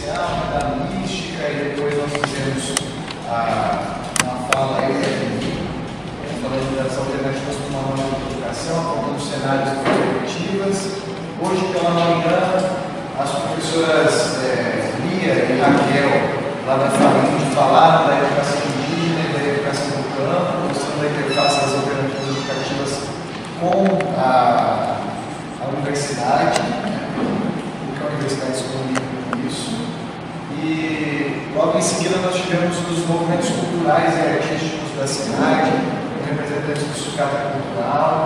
social, da mística, e depois nós fizemos uma fala aí, falando das alternativas para uma nova educação, apontando cenários e perspectivas. Hoje, pela manhã, as professoras Lia e Raquel, lá da FAMID, falaram da educação indígena e da educação do campo, mostrando a interface das alternativas educativas com a universidade, porque a universidade se comunica com isso. E logo em seguida nós tivemos os movimentos culturais e artísticos da cidade, representantes do Sucata Cultural,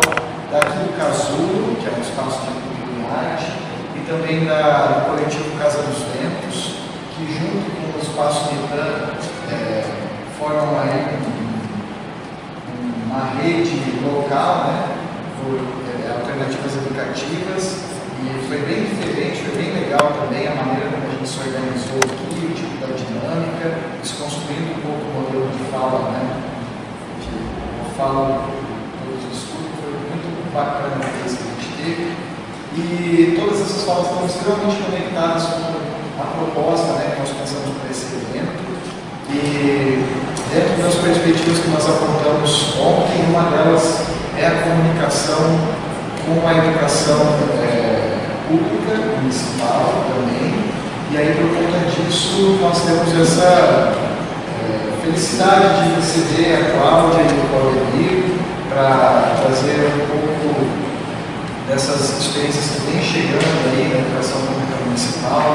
daqui do Casulo, que é um espaço de cultura e arte, e também do coletivo Casa dos Ventos, que junto com o espaço Nitã formam aí uma rede local, né, por alternativas educativas, e foi bem diferente, foi bem legal também a maneira como a gente se organizou aqui, o tipo da dinâmica, desconstruindo um pouco o modelo de fala, né, fala todos os estudos, foi muito bacana a vez que a gente teve. E todas essas falas estão extremamente conectadas com a proposta, né, que nós pensamos para esse evento. E dentro das perspectivas que nós apontamos ontem, uma delas é a comunicação com a educação pública, municipal também. E aí, por conta disso, nós temos essa felicidade de receber a Cláudia e o Claudemir para trazer um pouco dessas experiências que vem chegando aí na educação pública municipal,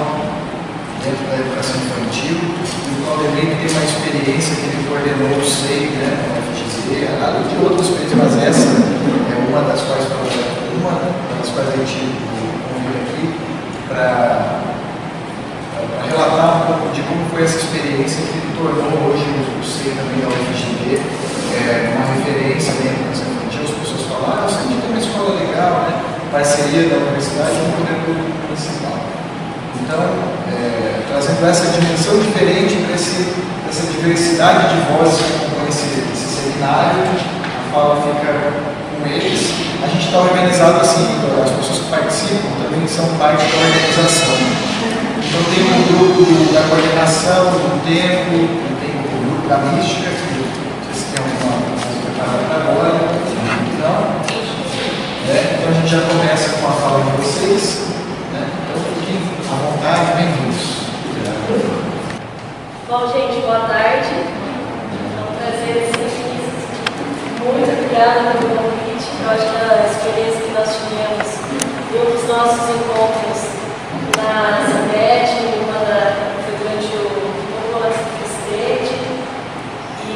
dentro da educação infantil. E o Claudemir tem uma experiência que ele coordenou o SEI, né, na FGZ, além de outras experiências, mas essa é uma das quais a gente convida aqui para relatar um pouco de como foi essa experiência que tornou hoje o SEI também da UFGD uma referência dentro da educação infantil. As pessoas falaram, a gente tem uma escola legal, né? Parceria da universidade com o poder público municipal. Então, trazendo essa dimensão diferente para essa diversidade de vozes que compõem esse seminário, a fala fica com eles. A gente está organizado assim, as pessoas que participam também são parte da organização. Então tem um grupo da coordenação, do tempo, tem o grupo da mística, que vocês têm alguma coisa preparada agora. Então a gente já começa com a fala de vocês, né? Então fiquem à vontade, bem-vindos. Bom, gente, boa tarde. É um prazer estar aqui. Muito obrigada pelo convite. Eu acho que a experiência que nós tivemos em um dos nossos encontros na CEPET, foi durante o Lance State, e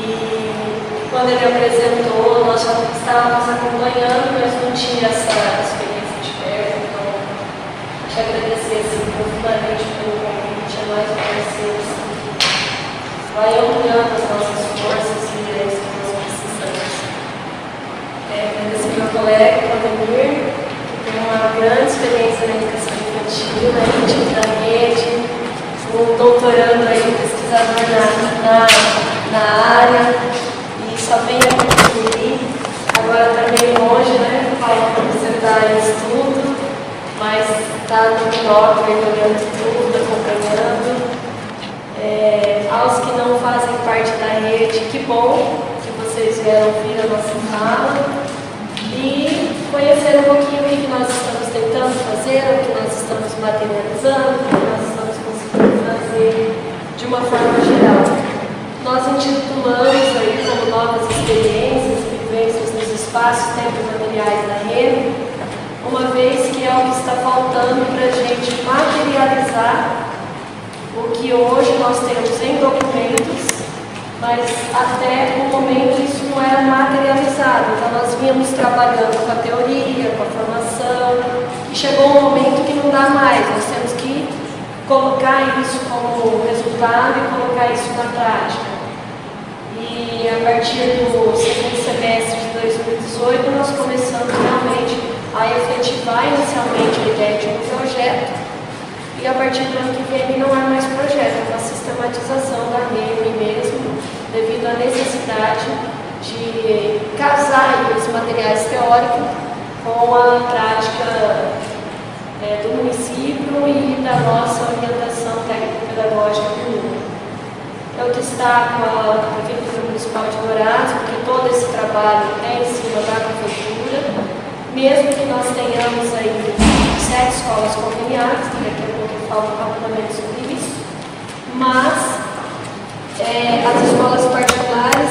quando ele apresentou, nós já estávamos acompanhando, mas não tinha essa experiência de perto, então te agradecer assim, profundamente pelo convite, a nós parceiros, vai ampliando as nossas forças e é isso que nós precisamos. Agradecer meu colega, Claudemir, que tem uma grande experiência na educação infantil, na rede, um doutorando aí, pesquisador na área, e só vem a contribuir. Agora está meio longe, né? Fala para você dar estudo, mas está no blog, olhando tudo, acompanhando. Aos que não fazem parte da rede, que bom que vocês vieram ouvir a nossa fala e conhecer um pouquinho o que nós estamos tentando fazer, o que nós estamos materializando, o que nós estamos conseguindo fazer de uma forma geral. Nós intitulamos aí como novas experiências, vivências nos espaços, tempos materiais da rede, uma vez que é o que está faltando para a gente materializar o que hoje nós temos em documentos, mas até o momento isso não era materializado. Então nós vínhamos trabalhando com a teoria, com a formação, e chegou um momento que não dá mais, nós temos que colocar isso como resultado e colocar isso na prática. E a partir do segundo semestre de 2018 nós começamos realmente a efetivar inicialmente a ideia de um projeto. E a partir do ano que vem não é mais projeto, é uma sistematização da rede mesmo, devido à necessidade de casar os materiais teóricos com a prática do município e da nossa orientação técnico-pedagógica Eu destaco a Prefeitura Municipal de Dourados, porque todo esse trabalho é em cima da Prefeitura, mesmo que nós tenhamos aí 7 escolas conveniadas, que daqui a pouco eu falo rapidamente sobre isso, mas as escolas particulares,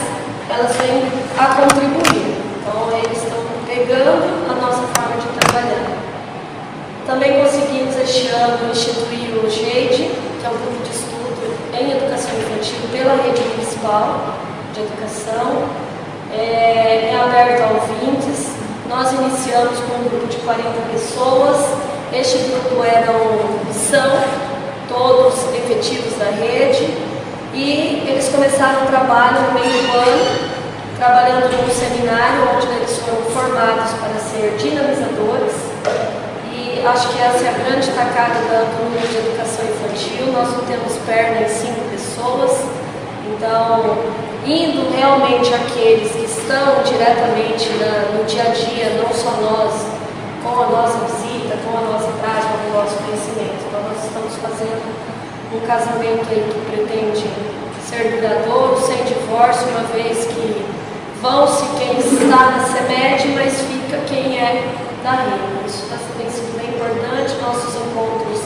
elas vêm a contribuir, então eles estão pegando a nossa forma de trabalhar. Também conseguimos este ano instituir o GEID, que é um grupo de estudo em educação infantil pela rede municipal de educação, é aberto a ouvintes. Nós iniciamos com um grupo de 40 pessoas, este grupo são todos efetivos da rede, e eles começaram o trabalho no meio do ano, trabalhando num seminário onde eles foram formados para ser dinamizadores. E acho que essa é a grande tacada do núcleo de educação infantil. Nós não temos perna em 5 pessoas, então, indo realmente àqueles que estão diretamente no dia a dia, não só nós, com a nossa visita, com a nossa prática, com o nosso conhecimento. Então, nós estamos fazendo um casamento aí que pretende ser duradouro, sem divórcio, uma vez que vão-se quem está na CEMED, mas fica quem é da rede. Isso tem sido bem importante. Nossos encontros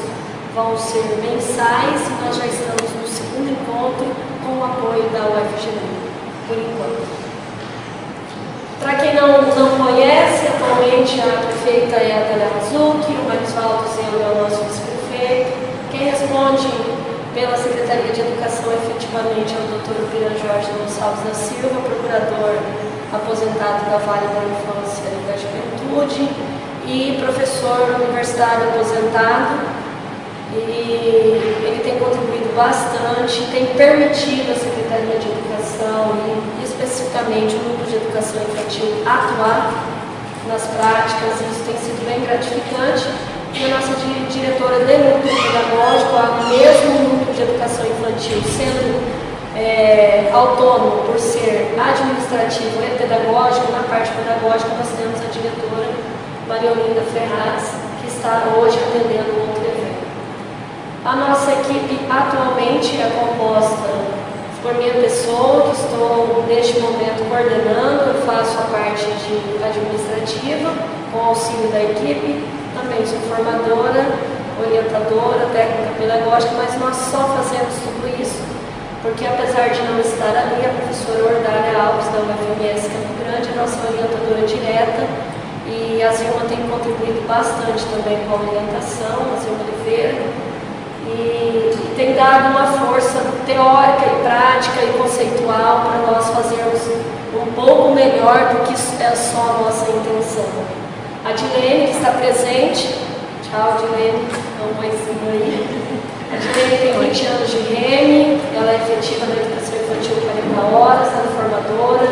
vão ser mensais e nós já estamos no segundo encontro com o apoio da UFGD, por enquanto. Para quem não conhece, atualmente a prefeita é a Thalia Mazucchi, o Marisvaldo Zeno é o nosso vice-prefeito. Quem responde pela Secretaria de Educação efetivamente é o Dr. Piran Jorge Gonçalves da Silva, procurador aposentado da Vale da Infância e da Juventude e professor universitário aposentado. E ele tem contribuído bastante, tem permitido a Secretaria de Educação e especificamente o Núcleo de Educação Infantil atuar nas práticas, e isso tem sido bem gratificante. E a nossa diretora de núcleo pedagógico, o mesmo núcleo de educação infantil, sendo autônomo por ser administrativo e pedagógico, na parte pedagógica nós temos a diretora Maria Olinda Ferraz, que está hoje atendendo outro evento. A nossa equipe atualmente é composta por minha pessoa, que estou neste momento coordenando, eu faço a parte de administrativa, com auxílio da equipe. Também sou formadora, orientadora, técnica pedagógica, mas nós só fazemos tudo isso porque, apesar de não estar ali, a professora Ordália Alves, da UFMS Campo Grande, é nossa orientadora direta, e a Zilma tem contribuído bastante também com a orientação, a Zilma Oliveira, e tem dado uma força teórica e prática e conceitual para nós fazermos um pouco melhor do que é só a nossa intenção. A Dilene, que está presente, tchau Dilene, dá um oizinho aí. A Dilene tem 20 anos de REME, ela é efetiva na educação infantil 40 horas, ela é formadora,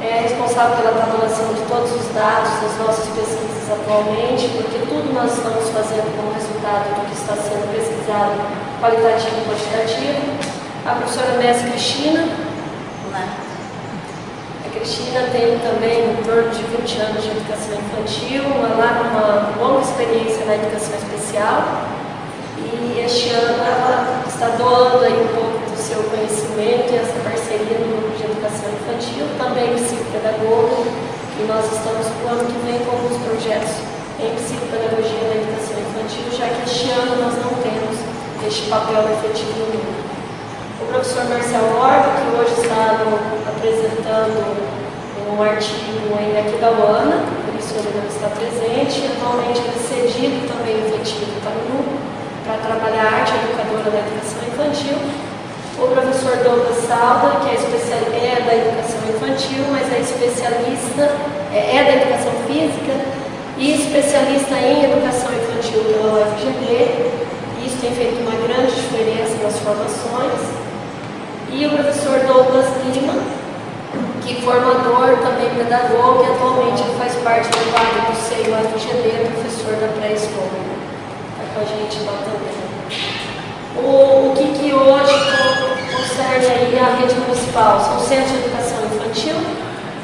é responsável pela tabulação de todos os dados das nossas pesquisas atualmente, porque tudo nós estamos fazendo como resultado do que está sendo pesquisado, qualitativo e quantitativo. A professora Messi Cristina. Olá. A Cristina tem também em torno de 20 anos de educação infantil, uma longa experiência na educação especial, e este ano ela está doando aí um pouco do seu conhecimento e essa parceria no grupo de educação infantil, também psicopedagoga, e nós estamos no ano que vem com alguns projetos em psicopedagogia na educação infantil, já que este ano nós não temos este papel efetivo no grupo. O professor Marcelo Orba, que hoje está apresentando um artigo em Aquidauana, por isso ele não está presente, atualmente ele é cedido também efetivo para o grupo, para trabalhar arte educadora da educação infantil. O professor Douglas Salda, que é da educação infantil, mas é especialista, é da educação física e especialista em educação infantil pela UFGD. Isso tem feito uma grande diferença nas formações. E o professor Douglas Lima, que é formador, também pedagogo, e atualmente ele faz parte do quadro do SEI UFGD, professor da pré-escola. Está com a gente lá também. O que hoje concerne aí a rede municipal? São centros de educação infantil,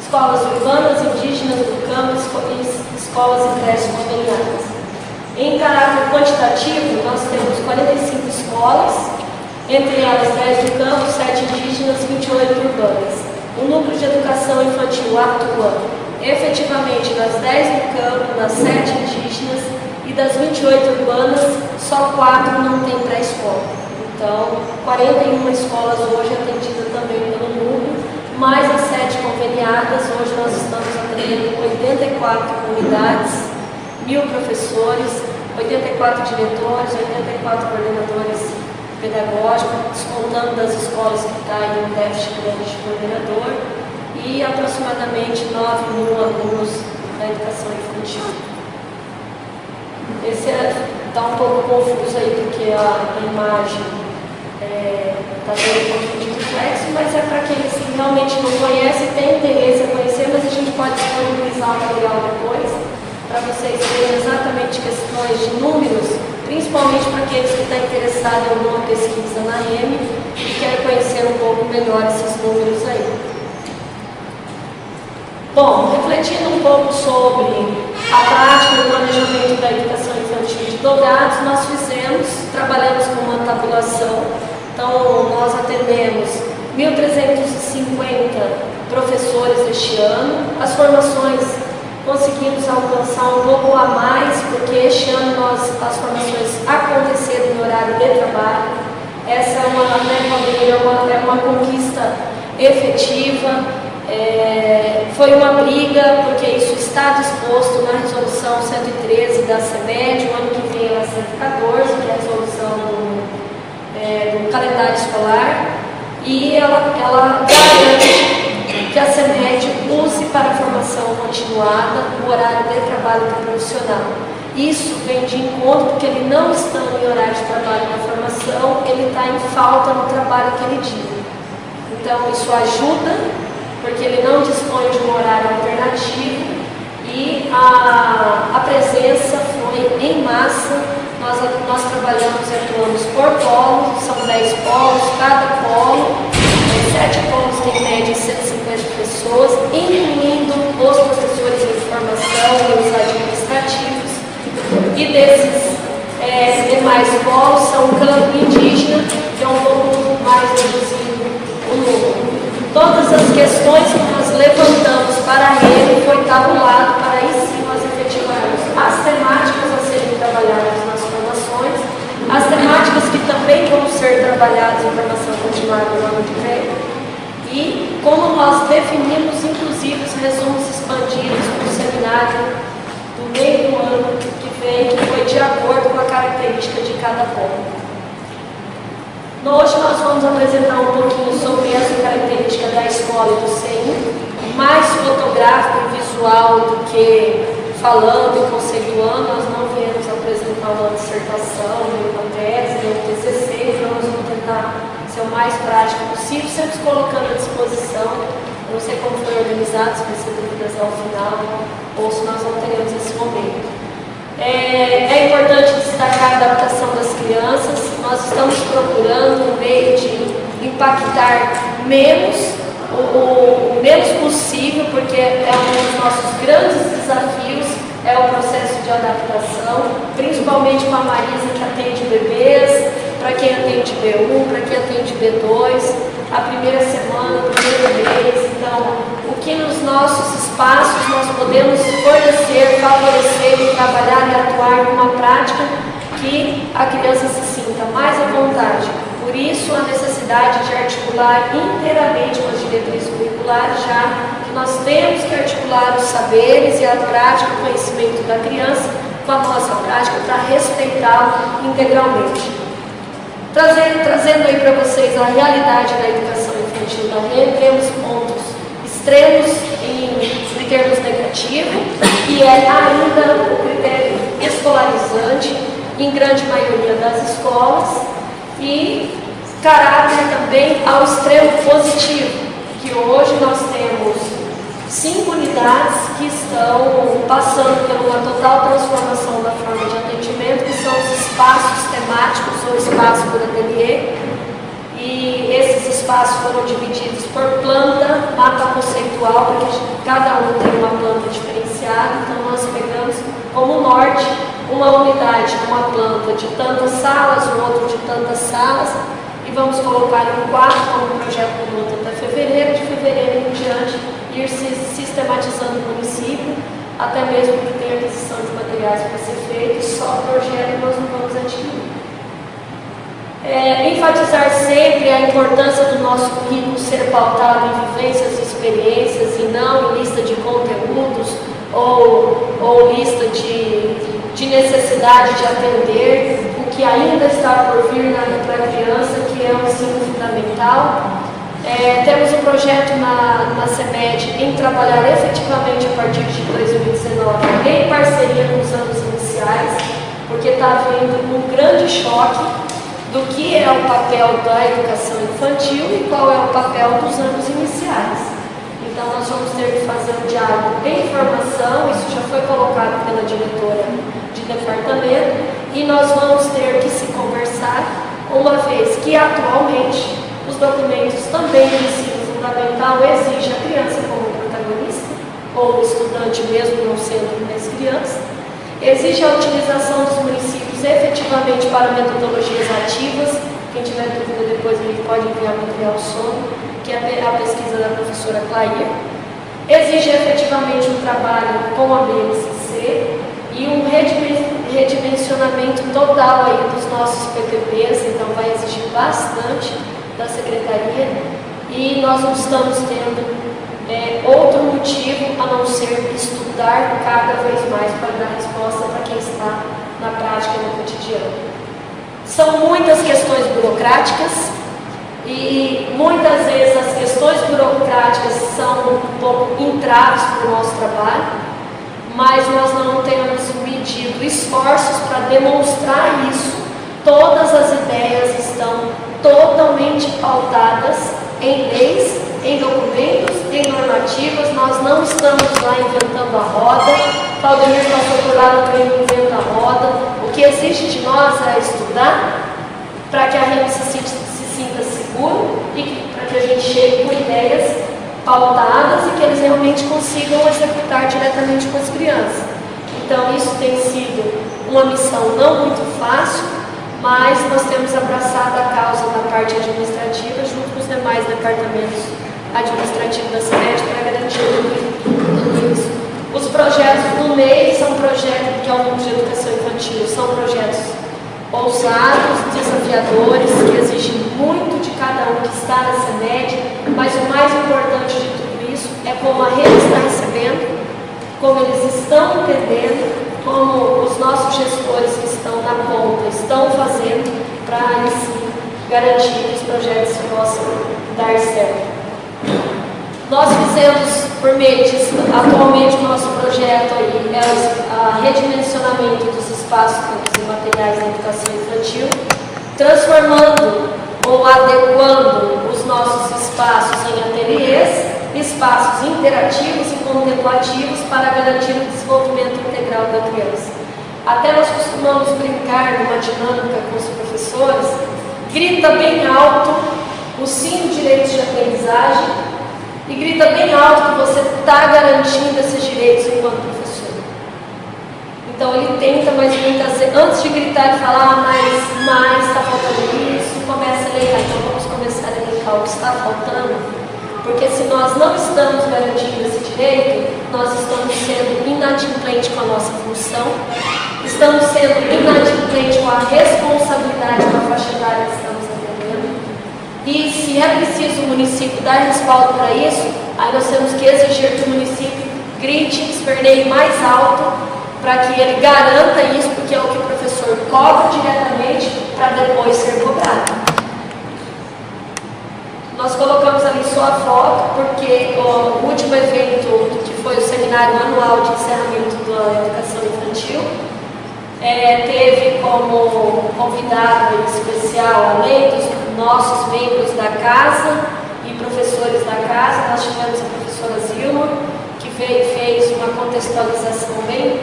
escolas urbanas, indígenas do campo e escolas e creches conveniadas. Em caráter quantitativo, nós temos 45 escolas, Entre elas 10 do campo, 7 indígenas, 28 urbanas. O núcleo de educação infantil atua efetivamente nas 10 do campo, nas 7 indígenas e das 28 urbanas, só 4 não tem pré-escola. Então, 41 escolas hoje atendidas também pelo núcleo, mais as 7 conveniadas. Hoje nós estamos atendendo 84 comunidades, 1000 professores, 84 diretores, 84 coordenadores pedagógicos, descontando das escolas que está em um déficit grande de coordenador, e aproximadamente 9.000 alunos da educação infantil. Esse está um pouco confuso aí, porque a imagem está dando um pouquinho de reflexo, mas é para aqueles que realmente não conhecem, têm interesse em conhecer, mas a gente pode disponibilizar o material depois, para vocês verem exatamente questões de números, principalmente para aqueles que estão interessados em alguma pesquisa na EME e querem conhecer um pouco melhor esses números aí. Bom, refletindo um pouco sobre a prática do planejamento da educação infantil de Dourados, nós trabalhamos com uma tabulação. Então, nós atendemos 1.350 professores este ano. As formações conseguimos alcançar um pouco a mais, porque este ano as formações aconteceram em horário de trabalho. Essa é uma conquista efetiva. Foi uma briga, porque isso está disposto na resolução 113 da CEMED. O ano que vem ela é 114, que é a resolução do calendário escolar, e ela garante que a CEMED use para a formação continuada o horário de trabalho do profissional. Isso vem de encontro, porque ele não estando em horário de trabalho na formação, ele está em falta no trabalho aquele dia. Então, isso ajuda, porque ele não dispõe de um horário alternativo, e a presença foi em massa. Nós trabalhamos e atuamos por polo, são 10 polos, cada polo, 7 polos que em média 150 pessoas, incluindo os professores de formação e os administrativos. E desses demais polos são o campo indígena, que é um pouco mais reduzido o número. Todas as questões que nós levantamos para ele foi tabulado para aí sim nós efetivarmos as temáticas a serem trabalhadas nas formações, as temáticas que também vão ser trabalhadas em formação continuada no ano que vem, e como nós definimos inclusive os resumos expandidos para o seminário do meio do ano que vem, que foi de acordo com a característica de cada ponto. Hoje nós vamos apresentar um pouquinho sobre essa característica da escola e do CEIM, mais fotográfico e visual do que falando e conceituando. Nós não viemos apresentar uma dissertação, nem uma tese, nem um TCC, então nós vamos tentar ser o mais prático possível, sempre colocando à disposição. Eu não sei como foi organizado, se vai ser dúvidas ao final, ou se nós não teremos esse momento. É importante destacar a adaptação das crianças. Nós estamos procurando um meio de impactar o menos possível, porque é um dos nossos grandes desafios, é o processo de adaptação, principalmente com a Marisa, que atende bebês, para quem atende B1, para quem atende B2, a primeira semana, o primeiro mês. Então, o que nos nossos espaços nós podemos fornecer, favorecer e trabalhar e atuar numa prática que a criança se sinta mais à vontade. Por isso, a necessidade de articular inteiramente com as diretrizes curriculares, já que nós temos que articular os saberes e a prática, o conhecimento da criança com a nossa prática para respeitá-lo integralmente. Trazendo aí para vocês a realidade da educação infantil da rede, temos pontos extremos em termos negativos, e é ainda o critério escolarizante em grande maioria das escolas, e caráter também ao extremo positivo, que hoje nós temos 5 unidades que estão passando por uma total transformação da forma de atendimento, que são os espaços temáticos ou espaços por ateliê, e esses espaços foram divididos por planta, mapa conceitual, porque cada um tem uma planta diferenciada. Então nós pegamos como norte uma unidade, uma planta de tantas salas, o outro de tantas salas, e vamos colocar um quadro como projeto piloto até fevereiro, de fevereiro em diante, ir se sistematizando o município, até mesmo que tem aquisição de materiais para ser feito, só projeto nós não vamos adquirir. Enfatizar sempre a importância do nosso currículo ser pautado em vivências e experiências e não em lista de conteúdos ou lista de necessidade de atender o que ainda está por vir para a criança, que é o ensino fundamental. Temos um projeto na CEMED em trabalhar efetivamente a partir de 2019 em parceria com os anos iniciais, porque está havendo um grande choque do que é o papel da educação infantil e qual é o papel dos anos iniciais. Então, nós vamos ter que fazer um diálogo em formação, isso já foi colocado pela diretora de departamento, e nós vamos ter que se conversar, uma vez que atualmente os documentos também do ensino fundamental exigem a criança como protagonista, ou o estudante mesmo não sendo mais criança, exige a utilização dos municípios efetivamente para metodologias ativas. Quem tiver dúvida depois ele pode enviar material sobre, que é a pesquisa da professora Clair. Exige efetivamente um trabalho com a BNCC e um redimensionamento total aí dos nossos PPPs, então vai exigir bastante da Secretaria, e nós não estamos tendo outro motivo a não ser estudar cada vez mais para dar resposta para quem está na prática no cotidiano. São muitas questões burocráticas e muitas vezes as questões burocráticas são um pouco entraves para o nosso trabalho, mas nós não temos medido esforços para demonstrar isso. Todas as ideias estão totalmente pautadas em leis, em documentos, em normativas. Nós não estamos lá inventando a roda. Claudemir passou por lá no prêmio Inventa a Roda. O que exige de nós é estudar para que a gente se sinta seguro e para que a gente chegue com ideias pautadas e que eles realmente consigam executar diretamente com as crianças. Então isso tem sido uma missão não muito fácil, mas nós temos abraçado a causa da parte administrativa junto com os demais departamentos administrativos da CEMED para garantir tudo isso. Os projetos do MEI são projetos que é o Núcleo de Educação Infantil, são projetos ousados, desafiadores, que exigem muito de cada um que está na CEMED, mas o mais importante de tudo isso é como a rede está recebendo, como eles estão entendendo, como os nossos gestores que estão na ponta estão fazendo para garantir que os projetos possam dar certo. Nós fizemos por meio de, atualmente o nosso projeto aí é o redimensionamento dos espaços e materiais da educação infantil, transformando ou adequando os nossos espaços em ateliês, espaços interativos e contemplativos para garantir o desenvolvimento integral da criança. Até nós costumamos brincar numa dinâmica com os professores, grita bem alto os 5 direitos de aprendizagem e grita bem alto que você está garantindo esses direitos enquanto professor. Então ele tenta, mas muitas vezes, antes de gritar e falar, mas está faltando isso, começa a elencar. Então vamos começar a elencar o que está faltando, porque se nós não estamos garantindo esse direito, nós estamos sendo inadimplentes com a nossa função, estamos sendo inadimplentes com a responsabilidade com a faixa etária que estamos atendendo. E se é preciso o município dar respaldo para isso, aí nós temos que exigir que o município grite, esperneie mais alto, para que ele garanta isso, porque é o que o professor cobra diretamente para depois ser cobrado. Nós colocamos ali só a foto, porque o último evento, que foi o seminário anual de encerramento da educação infantil, teve como convidado especial, além dos nossos membros da casa e professores da casa, nós tivemos a professora Zilma, que fez uma contextualização bem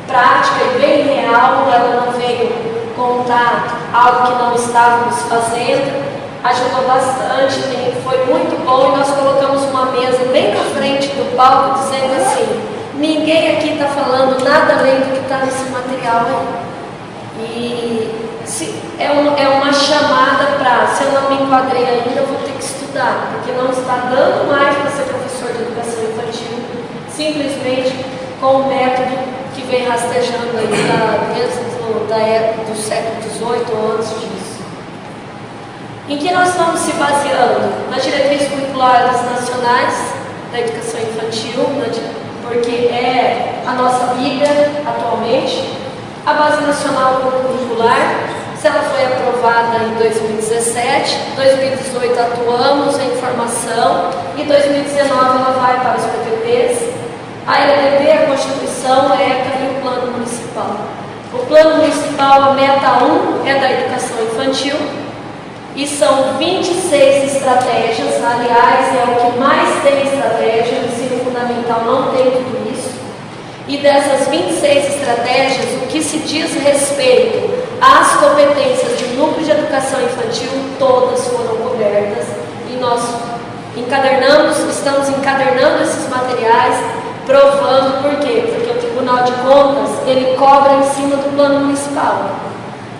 prática e bem real. Ela não veio contar algo que não estávamos fazendo, ajudou bastante, foi muito bom, e nós colocamos uma mesa bem na frente do palco dizendo assim: ninguém aqui está falando nada além do que está nesse material aí. E é uma chamada para para, se eu não me enquadrei ainda, eu vou ter que estudar, porque não está dando mais para ser professor de educação infantil, simplesmente com o método que vem rastejando aí do século XVIII ou antes disso. Em que nós estamos se baseando? Nas diretrizes curriculares nacionais da educação infantil, porque é a nossa Bíblia atualmente, a Base Nacional Curricular, se ela foi aprovada em 2017, 2018 atuamos em formação e 2019 ela vai para os PPPs. A LDB, a Constituição, a ECA e o Plano Municipal. O Plano Municipal, a meta 1 é da educação infantil e são 26 estratégias, aliás, é o que mais tem estratégia, o ensino fundamental não tem tudo isso. E dessas 26 estratégias, o que se diz respeito às competências do núcleo de educação infantil, todas foram cobertas e nós estamos encadernando esses materiais, provando por quê? Porque o Tribunal de Contas, ele cobra em cima do plano municipal.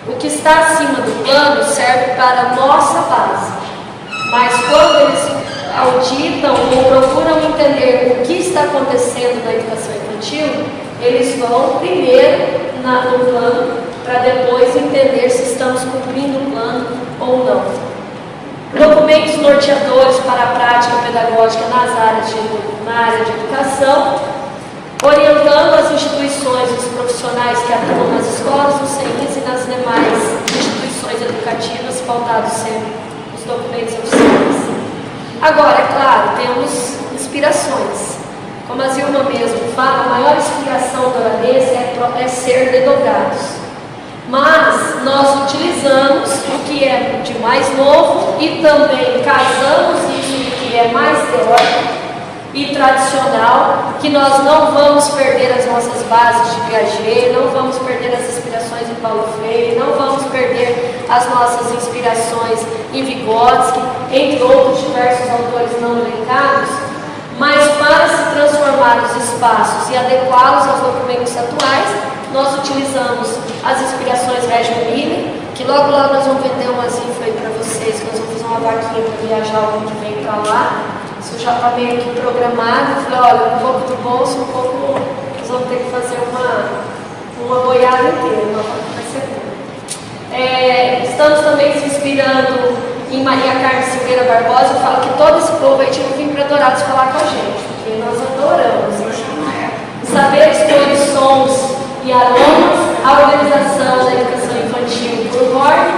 O que está acima do plano serve para a nossa base, mas quando eles auditam ou procuram entender o que está acontecendo na educação infantil, eles vão primeiro no plano, para depois entender se estamos cumprindo o plano ou não. Documentos norteadores para a prática pedagógica na área de educação, orientando as instituições e os profissionais que atuam nas escolas, nos CEIs e nas demais instituições educativas, pautados sempre nos documentos oficiais. Agora, é claro, temos inspirações. Como a Zilma mesmo fala, a maior inspiração do holandês é ser desdobrados. Mas nós utilizamos o que é de mais novo e também casamos isso que é mais teórico e tradicional, que nós não vamos perder as nossas bases de Piaget, não vamos perder as inspirações em Paulo Freire, não vamos perder as nossas inspirações em Vygotsky, entre outros diversos autores não elencados, mas para se transformar os espaços e adequá-los aos documentos atuais, nós utilizamos as inspirações Reggio Emilia, que logo nós vamos vender umas info aí para vocês, que nós vamos fazer uma vaquinha para viajar o ano que vem para lá. Isso já está meio que programado. Eu falei, olha, um pouco do bolso, um pouco, nós vamos ter que fazer uma boiada inteira, uma vaca vai ser boa. Estamos também se inspirando em Maria Carmen Silveira Barbosa. Eu falo que todo esse povo aí tinha que vir para Dourados falar com a gente, porque nós adoramos. Saber expor sons e aromas, a organização da educação infantil por Horn,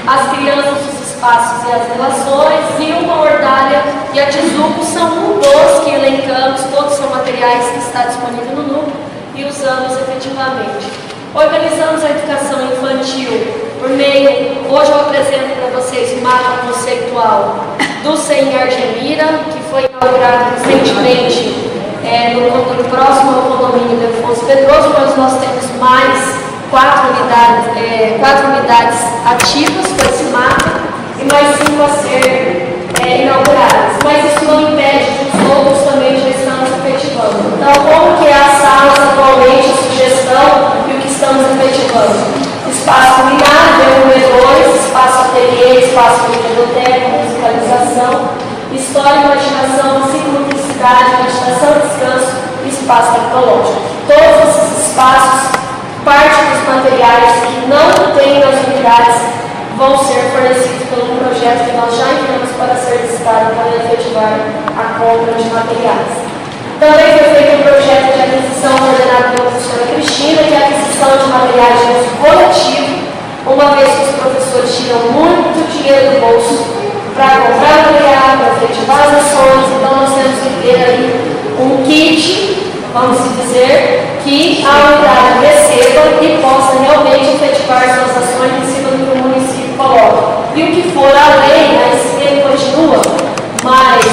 as crianças, os espaços e as relações, e uma ordalha e a Tizuco são um dos que elencamos, todos são materiais que está disponível no núcleo e usamos efetivamente. Organizamos a educação infantil por meio, hoje eu apresento para vocês o mapa conceitual do CEI Argemira, que foi inaugurado recentemente no próximo ao condomínio de Afonso Pedroso, mas nós temos mais 4 unidades ativas com esse mapa e mais 5 a ser inauguradas. Mas isso não impede que os outros também já estamos efetivando. Então, como que é as salas atualmente, a sugestão e o que estamos efetivando? Espaço culinário, V2, espaço ateliê, espaço biblioteca, musicalização, história, imaginação, psicomotricidade, meditação, descanso e espaço tecnológico. Todos esses espaços, parte dos materiais que não tem nas unidades, vão ser fornecidos pelo projeto que nós já enviamos para ser licitado para efetivar a compra de materiais. Também foi feito um projeto de aquisição coordenado pela professora Cristina, que é a aquisição de materiais de uso coletivo, uma vez que os professores tiram muito dinheiro do bolso para comprar material, para efetivar as ações. Então nós temos que ter aí um kit, vamos dizer, que a unidade receba e possa realmente efetivar suas ações em cima do que o município coloca. E o que for além, a SPM continua, mas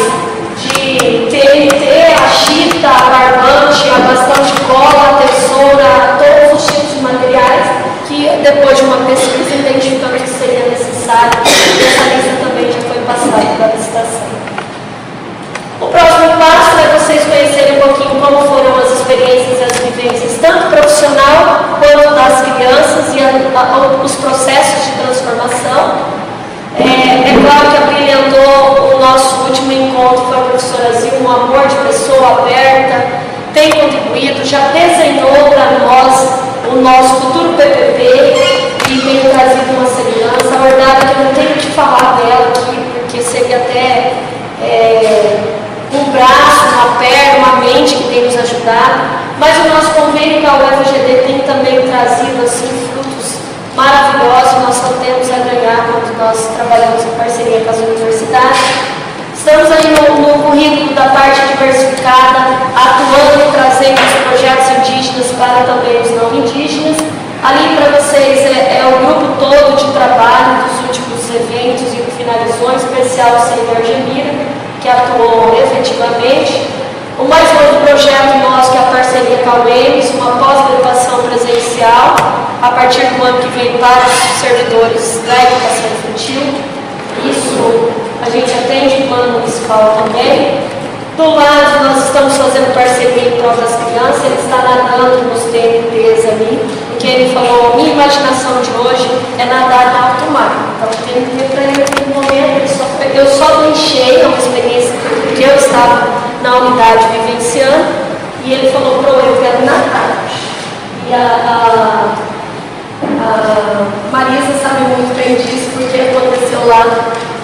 de TNT, a chita, a barbante, a bastão de cola, a tesoura, todos os tipos de materiais que depois de uma pesquisa identificamos que seria necessário, e essa lista também já foi passada para a licitação. O próximo passo é vocês conhecerem um pouquinho como foram as experiências e as vivências, tanto profissional quanto das crianças e os processos de transformação. É claro que abrilhantou o nosso último encontro foi a professora Zil, um amor de pessoa aberta, tem contribuído, já desenhou para nós o nosso futuro PPP e tem trazido uma segurança. A verdade é que eu não tenho que falar dela aqui, porque seria até um braço, uma perna, uma mente que tem nos ajudado, mas o nosso convênio com a UFGD tem também trazido assim, frutos maravilhosos. Nós só temos a ganhar quando nós trabalhamos em parceria com as universidades. Estamos aí no currículo da parte diversificada, atuando e trazendo os projetos indígenas para também os não indígenas. Ali para vocês é o grupo todo de trabalho dos últimos eventos e que finalizou, em especial o senhor Gemira, que atuou efetivamente. O mais novo projeto nosso, que é a parceria com a UEMS, uma pós-graduação presencial, a partir do ano que vem para os servidores da educação infantil. Isso a gente atende o plano municipal também. Do lado, nós estamos fazendo parceria em prol das crianças, ele está nadando nos TNTs ali, porque ele falou, minha imaginação de hoje é nadar no alto mar. Então, tem que ter para ele no momento, eu só deixei uma experiência que eu estava na unidade vivenciando, e ele falou, eu quero nadar. E a Marisa sabe muito bem disso, porque aconteceu lá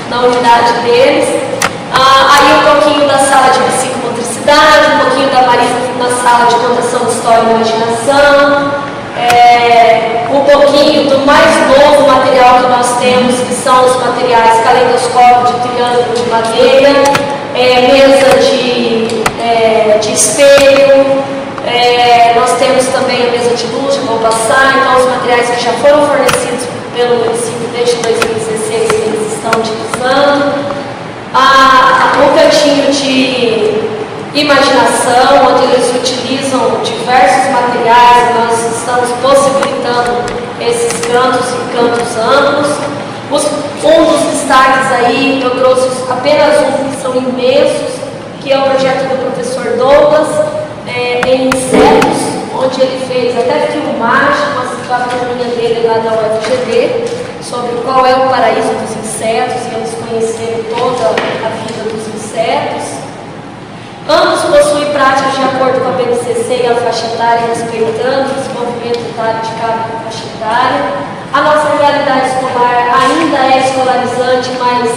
na unidade deles. Aí um pouquinho da sala de psicomotricidade, um pouquinho da Marisa na sala de contação de história e imaginação, um pouquinho do mais novo material que nós temos, que são os materiais calendoscópio de triângulo de madeira, mesa de espelho, nós temos também a mesa de luz, que vou passar, então os materiais que já foram fornecidos pelo município desde 2016 eles estão utilizando. O cantinho de imaginação, onde eles utilizam diversos materiais, nós estamos possibilitando esses cantos e cantos amplos. Um dos destaques aí, eu trouxe apenas um, que são imensos, que é o projeto do professor Douglas, em insetos, onde ele fez até filmagem com a turminha dele lá da UFGD, sobre qual é o paraíso dos insetos, e eles conheceram toda a vida dos insetos. Ambos possuem práticas de acordo com a BNCC e a faixa etária, respeitando o desenvolvimento etário de cada faixa etária. A nossa realidade escolar ainda é escolarizante, mas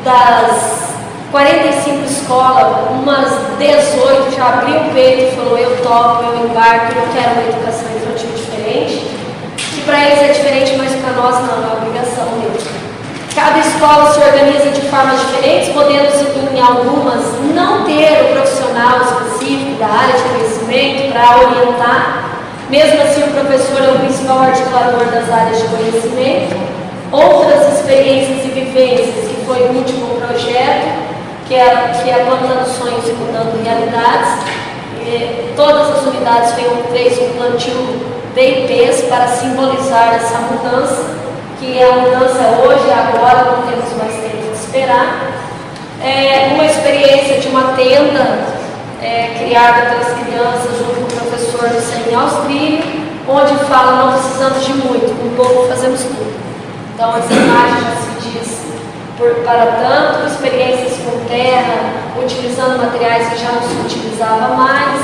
das 45 escolas, umas 18 já abriu o peito e falou, eu topo, eu embarco, eu quero uma educação infantil diferente. Que para eles é diferente, mas para nós não, é obrigação mesmo. Cada escola se organiza de formas diferentes, podendo em algumas não ter o profissional específico da área de conhecimento para orientar. Mesmo assim, o professor é o principal articulador das áreas de conhecimento. Outras experiências e vivências, que foi o último projeto, que é Plantando Sonhos e Mudando Realidades. Todas as unidades fez um plantio de IPs para simbolizar essa mudança, que a mudança é hoje, agora, não temos mais tempo de esperar. Uma experiência de uma tenda criada pelas crianças junto com o professor Lucien Austrilho, onde fala, não precisamos de muito, com pouco fazemos tudo. Então, essa imagem já se diz para tanto, experiências com terra, utilizando materiais que já não se utilizava mais.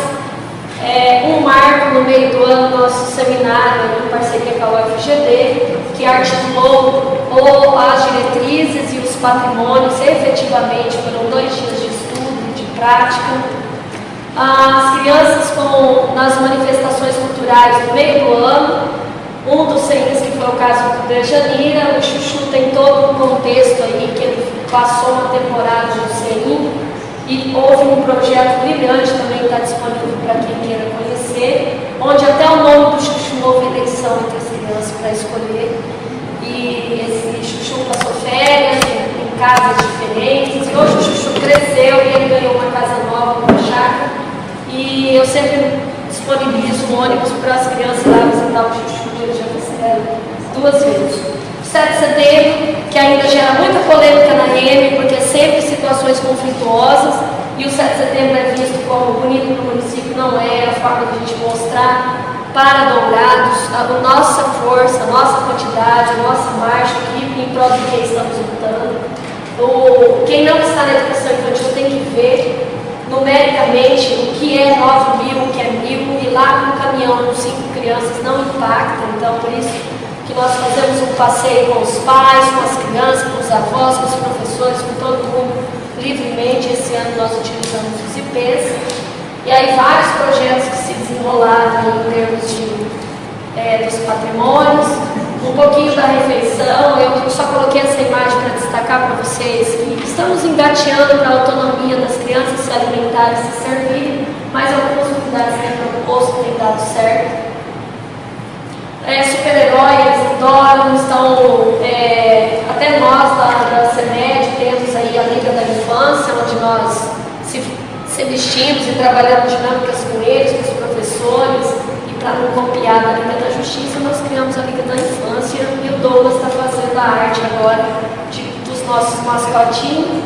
Um marco no meio do ano, nosso seminário em parceria com a UFGD, que articulou as diretrizes e os patrimônios, efetivamente foram 2 dias de estudo e de prática. As crianças nas manifestações culturais no meio do ano, um dos CEIs, que foi o caso do Bejanira, o Chuchu tem todo um contexto aí, que ele passou uma temporada no CEI, e houve um projeto brilhante também, está disponível para quem queira conhecer, onde até o nome do Chuchu houve eleição entre as crianças para escolher, e esse Chuchu passou férias em casas diferentes, e hoje o Chuchu cresceu e ele ganhou uma casa nova, uma chácara, e eu sempre disponibilizo um ônibus para as crianças lá visitar o Chuchu, eles já fizeram 2 vezes. 7 de setembro, que ainda gera muita polêmica na EME, porque é sempre situações conflituosas, e o 7 de setembro é visto como bonito no município, não é a forma de a gente mostrar para Dourados, a nossa força, a nossa quantidade, a nossa marcha aqui em prol do que estamos lutando. Quem não está na educação infantil tem que ver numericamente o que é 9 mil, o que é 1000, e lá no caminhão com 5 crianças não impacta. Então, por isso que nós fazemos um passeio com os pais, com as crianças, com os avós, com os professores, com todo mundo, livremente. Esse ano nós utilizamos os IPs, e aí vários projetos que se desenrolaram em termos dos patrimônios, um pouquinho da refeição. Eu só coloquei essa imagem para destacar para vocês que estamos engateando para a autonomia das crianças se alimentarem, se servirem, mas algumas unidades têm proposto, têm dado certo. Super-herói, eles adoram, até nós da CEMED temos aí a Liga da Infância, onde nós se vestimos e trabalhamos dinâmicas com eles, com os professores, e para não copiar da Liga da Justiça, nós criamos a Liga da Infância, e o Douglas está fazendo a arte agora dos nossos mascotinhos.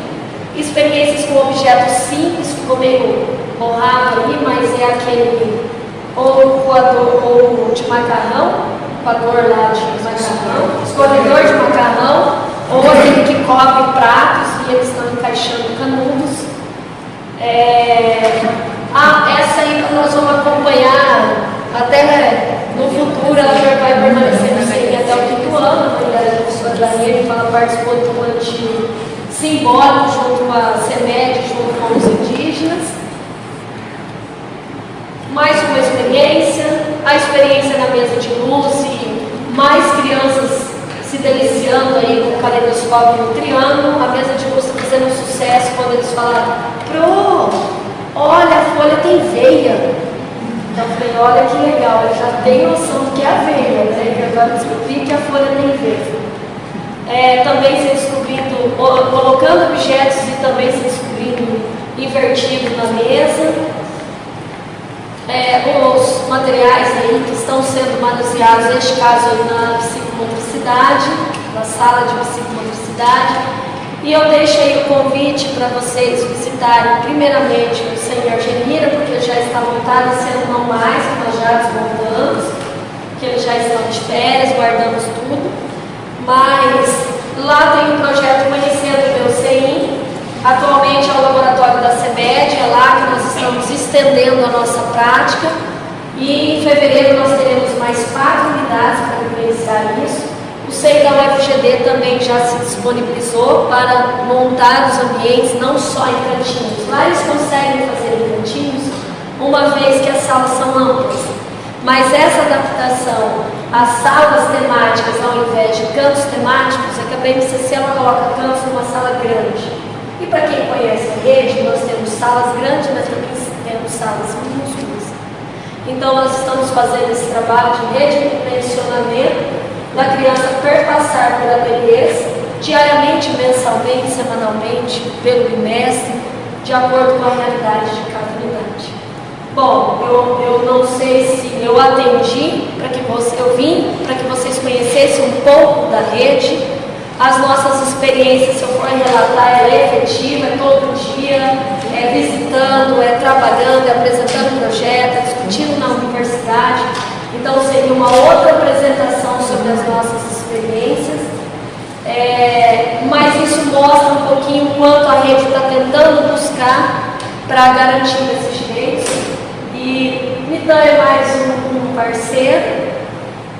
Experiências com objetos simples, ficou meio borrado ali, mas é aquele ou coador ou de macarrão, coador lá de macarrão, escorredor de macarrão, ou aquele que cobre pratos e eles estão encaixando canudos. Essa aí nós vamos acompanhar até no futuro, ela vai permanecer na CEMED até o quinto ano, a professora Daniela, ela participou do plantio simbólico junto à CEMED, junto com os indígenas. Mais uma experiência, a experiência na mesa de luz, e mais crianças se deliciando aí com o caleidoscópio no triângulo. A mesa de luz está fazendo um sucesso quando eles falaram: Pro, olha, a folha tem veia. Então eu falei: olha que legal, eu já tenho noção do que é a veia, né? E agora descobri que a folha tem veia. Também se descobrindo, colocando objetos e também se descobrindo invertido na mesa. Os materiais aí que estão sendo manuseados, neste caso aí na psicomotricidade, na sala de psicomotricidade. E eu deixo aí o convite para vocês visitarem primeiramente o Senhor Genira, porque já está montado, esse ano não mais, nós já desmontamos, porque eles já estão de férias, guardamos tudo. Mas lá tem o projeto Conhecendo Meu CEIM. Atualmente é o laboratório da CEMED, é lá que nós estamos estendendo a nossa prática, e em fevereiro nós teremos mais 4 unidades para vivenciar isso. O SEI da UFGD também já se disponibilizou para montar os ambientes, não só em cantinhos. Lá eles conseguem fazer em cantinhos, uma vez que as salas são amplas. Mas essa adaptação às salas temáticas, ao invés de cantos temáticos, é que a BNCC ela coloca cantos numa sala grande. E para quem conhece a rede, nós temos salas grandes, mas também temos salas minúsculas. Então nós estamos fazendo esse trabalho de redimensionamento da criança perpassar por ateliês, diariamente, mensalmente, semanalmente, pelo bimestre, de acordo com a realidade de cada unidade. Bom, eu não sei se eu atendi, eu vim para que vocês conhecessem um pouco da rede. As nossas experiências, se eu for relatar, ela é efetiva, é todo dia, é visitando, é trabalhando, é apresentando projetos, é discutindo na universidade. Então seria uma outra apresentação sobre as nossas experiências. Mas isso mostra um pouquinho o quanto a rede está tentando buscar para garantir esses direitos. E Mitan é mais um parceiro.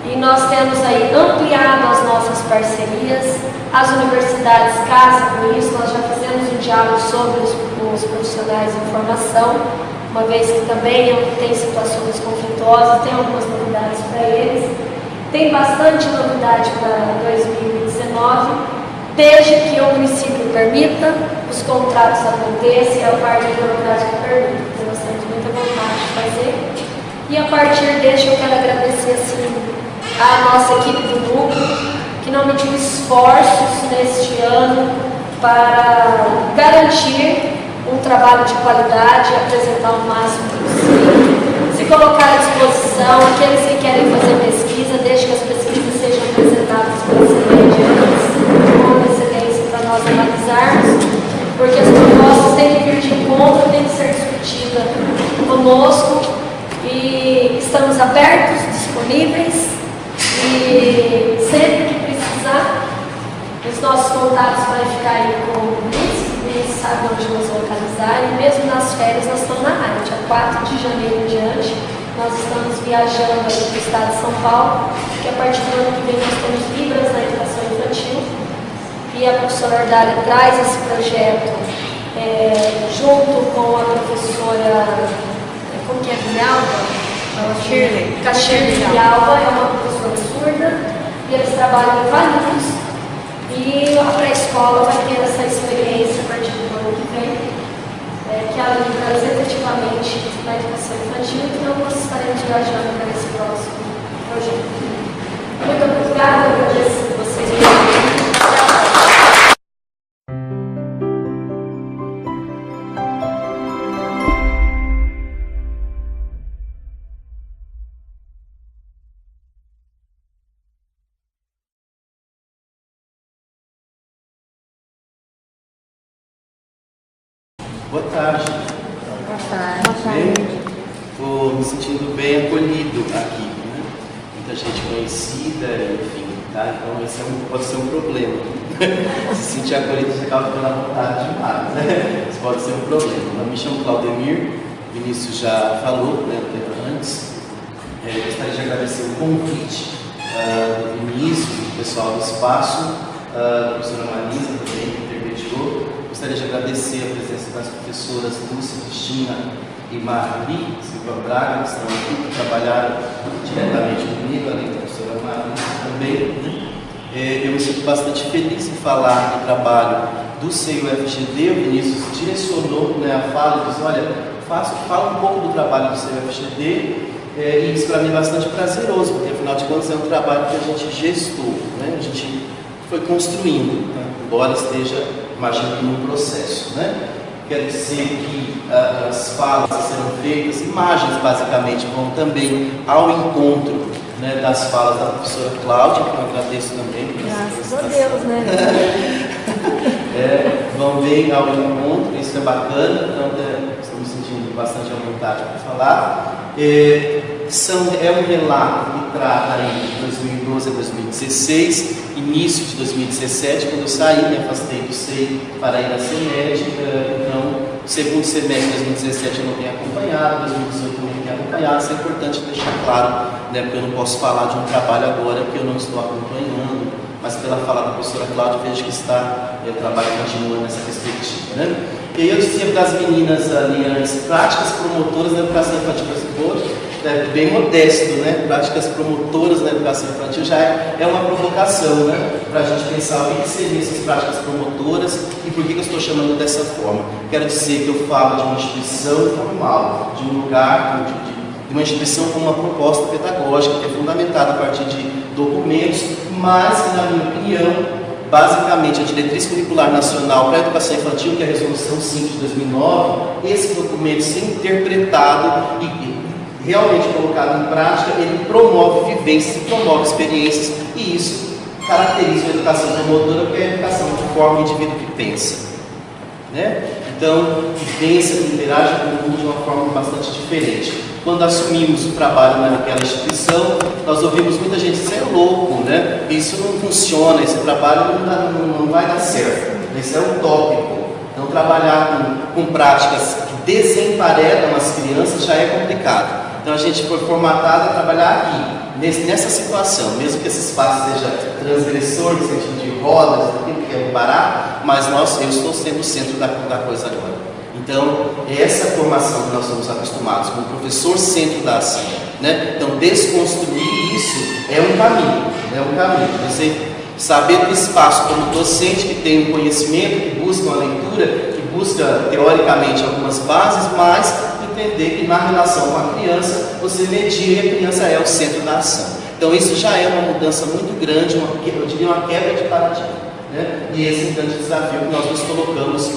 E nós temos aí ampliado as nossas parcerias, as universidades casam com isso, nós já fizemos um diálogo sobre os profissionais de formação, uma vez que também tem situações conflituosas, tem algumas novidades para eles. Tem bastante novidade para 2019, desde que o município permita, os contratos aconteçam e a parte burocrática permita. Então nós temos muita vontade de fazer. E a partir deste eu quero agradecer assim, a nossa equipe do núcleo, que não mediu esforços neste ano para garantir um trabalho de qualidade e apresentar o máximo possível. Se colocar à disposição, aqueles que querem fazer pesquisa, desde que as pesquisas sejam apresentadas para com antecedência para nós analisarmos, porque as propostas têm que vir de encontro, têm que ser discutidas conosco, e estamos abertos disponíveis e sempre que precisar, os nossos contatos vão ficar aí com o Vinícius sabe onde nos localizar, e mesmo nas férias nós estamos na área, dia 4 de janeiro em diante, nós estamos viajando aí para o estado de São Paulo, que a partir do ano que vem nós temos Libras na educação infantil, e a professora Ardália traz esse projeto junto com a professora, como que é, Shirley. Shirley Villalba, é uma professora surda, e eles trabalham em Valinhos, e a pré-escola vai ter essa experiência a partir do ano que vem, que alunos efetivamente na educação infantil, então nós estaremos viajando para esse próximo projeto. Muito obrigada, eu agradeço vocês. Boa tarde. Boa tarde. Estou me sentindo bem acolhido aqui, né? Muita gente conhecida, enfim, tá? Então esse pode ser um problema. Se sentir acolhido, você acaba ficando à vontade demais, né? Isso pode ser um problema. Eu me chamo Claudemir, o Vinícius já falou, né, antes. Gostaria de agradecer o convite do Vinícius, do pessoal do espaço, da professora Marisa também, que intermediou. Gostaria de agradecer a presença das professoras Lúcia, Cristina e Marie Silva Braga, que estão aqui, que trabalharam diretamente comigo, além da professora Marisa também. Eu me sinto bastante feliz em falar do trabalho do CEI-UFGD. O Vinícius direcionou, né, a fala e disse: olha, fala um pouco do trabalho do CEI-UFGD, e isso para mim é bastante prazeroso, porque afinal de contas é um trabalho que a gente gestou, né? A gente foi construindo, né? Embora esteja, imagino que num processo, né? Quer dizer que as falas que serão feitas, imagens basicamente, vão também ao encontro, né, das falas da professora Cláudia, que eu agradeço também. Graças a Deus, né? Vão bem ao encontro, isso é bacana, então estou me sentindo bastante à vontade para falar. É um relato que trata aí de 2012 a 2016, início de 2017, quando eu saí, me afastei do SEI para ir à CEMED. Então, segundo semestre de 2017 eu não tenho acompanhado, 2018 eu não tenho acompanhado. Isso é importante deixar claro, né, porque eu não posso falar de um trabalho agora que eu não estou acompanhando, mas pela fala da professora Cláudia, vejo que o trabalho continua nessa perspectiva, né? E aí eu dizia para as meninas ali antes, práticas promotoras na educação infantil, bem modesto, né? Práticas promotoras na educação infantil já é uma provocação, né? Para a gente pensar o que seriam essas práticas promotoras e por que eu estou chamando dessa forma. Quero dizer que eu falo de uma instituição formal, de um lugar, de uma instituição com uma proposta pedagógica que é fundamentada a partir de documentos, mas que, na minha opinião, basicamente a Diretriz Curricular Nacional para a Educação Infantil, que é a Resolução 5 de 2009, esse documento ser interpretado e realmente colocado em prática, ele promove vivências e promove experiências, e isso caracteriza a educação promotora, que é a educação de forma indivíduo que pensa, né? Então, vivência, que interage com o mundo de uma forma bastante diferente. Quando assumimos o trabalho naquela instituição, nós ouvimos muita gente dizer: é louco, né? Isso não funciona, esse trabalho não vai dar certo, isso é utópico. Então, trabalhar com práticas que desemparedam as crianças já é complicado. Então, a gente foi formatado a trabalhar aqui, nessa situação, mesmo que esse espaço seja transgressor, no sentido de rodas, que é parar, mas eu estou sendo o centro da coisa agora. Então, é essa formação que nós somos acostumados, com o professor centro da ação, né? Então, desconstruir isso é um caminho. Você saber do espaço como docente que tem um conhecimento, que busca uma leitura, que busca teoricamente algumas bases, mas entender que na relação com a criança, você medir e a criança é o centro da ação. Então, isso já é uma mudança muito grande, eu diria uma quebra de paradigma. Né? E esse é um grande desafio que nós nos colocamos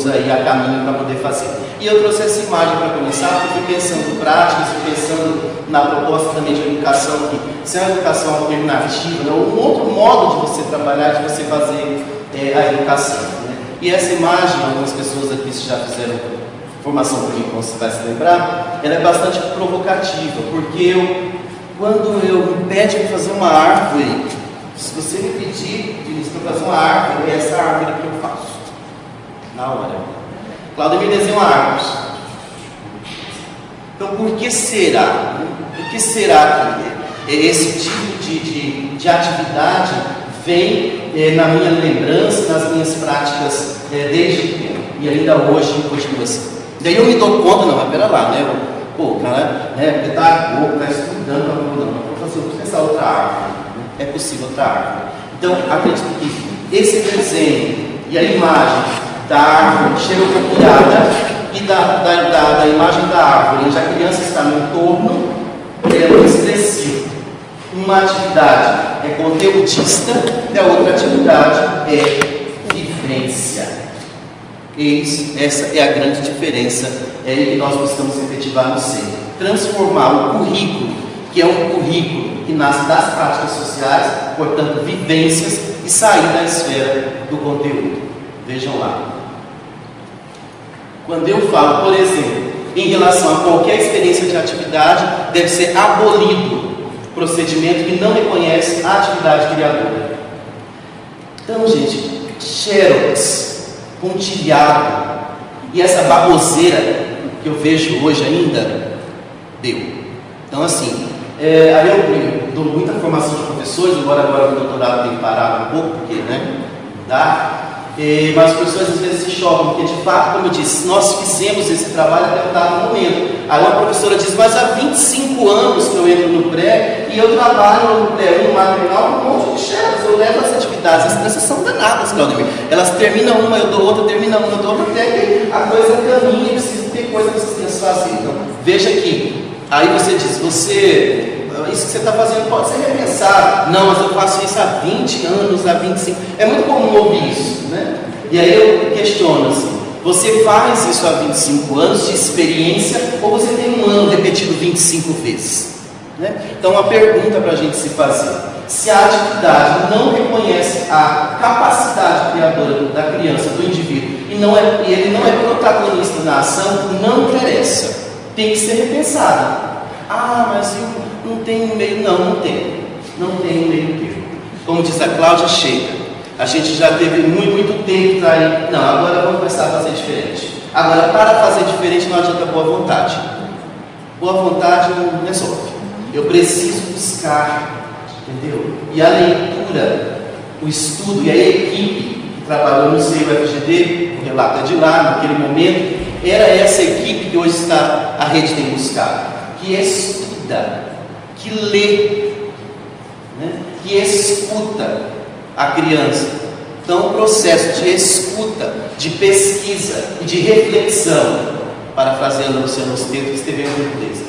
aí a caminho para poder fazer. E eu trouxe essa imagem para começar, porque fui pensando práticas, fui pensando na proposta também de educação, que se é uma educação alternativa, né? Um outro modo de você trabalhar, de você fazer a educação. Né? E essa imagem, algumas pessoas aqui já fizeram formação comigo, como você vai se lembrar, ela é bastante provocativa, porque eu Quando eu me pede para fazer uma árvore, se você me pedir para fazer uma árvore, é essa árvore que eu faço. Na hora. Cláudia me desenha uma árvore. Então, por que será? Por que será que esse tipo de atividade vem na minha lembrança, nas minhas práticas desde pequeno? E ainda hoje continua assim. Daí eu me dou conta, não, mas pera lá, né? Pô, cara, pedagógico, está estudando, não, vou fazer essa outra árvore. É possível outra árvore. Então, acredito que esse desenho e a imagem da árvore xerocopiada e da imagem da árvore, onde a criança está no entorno, é muito expressivo. Uma atividade é conteudista e a outra atividade é vivência. Essa é a grande diferença que nós precisamos efetivar no centro. Transformar o currículo, que é um currículo que nasce das práticas sociais, portanto, vivências, e sair da esfera do conteúdo. Vejam lá. Quando eu falo, por exemplo, em relação a qualquer experiência de atividade, deve ser abolido o procedimento que não reconhece a atividade criadora. Então, gente, xerox, pontilhado, e essa baboseira que eu vejo hoje ainda, deu. Então, assim, aí eu dou muita formação de professores, embora agora o doutorado tenha parado um pouco, porque, né, dá. Mas os professores às vezes se chocam, porque de fato, como eu disse, nós fizemos esse trabalho até um dado momento. Aí uma professora diz, mas há 25 anos que eu entro no pré e eu trabalho no pré, no maternal, com um monte de chefes, eu levo as atividades. As crianças são danadas, Claudemir. Elas terminam uma, eu dou outra, terminam uma, eu dou outra, até que a coisa caminha, precisa ter coisa que essas crianças fazem. Então, veja aqui, aí você diz, isso que você está fazendo pode ser repensado. Não, mas eu faço isso há 20 anos, há 25. É muito comum ouvir isso, né? E aí eu questiono assim, você faz isso há 25 anos de experiência ou você tem um ano repetido 25 vezes? Né? Então, uma pergunta para a gente se fazer. Se a atividade não reconhece a capacidade criadora da criança, do indivíduo, e ele não é protagonista na ação, não interessa. Tem que ser repensada. Ah, mas eu não tenho meio. Não tem. Não tem meio termo. Como diz a Cláudia, chega. A gente já teve muito tempo para ir. Não, agora vamos começar a fazer diferente. Agora, para fazer diferente, não adianta boa vontade. Boa vontade não resolve. Eu preciso buscar, entendeu? E a leitura, o estudo e a equipe que trabalhou no seio FGD, o relato é de lá, naquele momento, era essa equipe que hoje está, a rede tem buscado, que estuda, que lê, né? Que escuta a criança. Então, o processo de escuta, de pesquisa e de reflexão, parafraseando Luciano Osteto, que escreveu em inglês.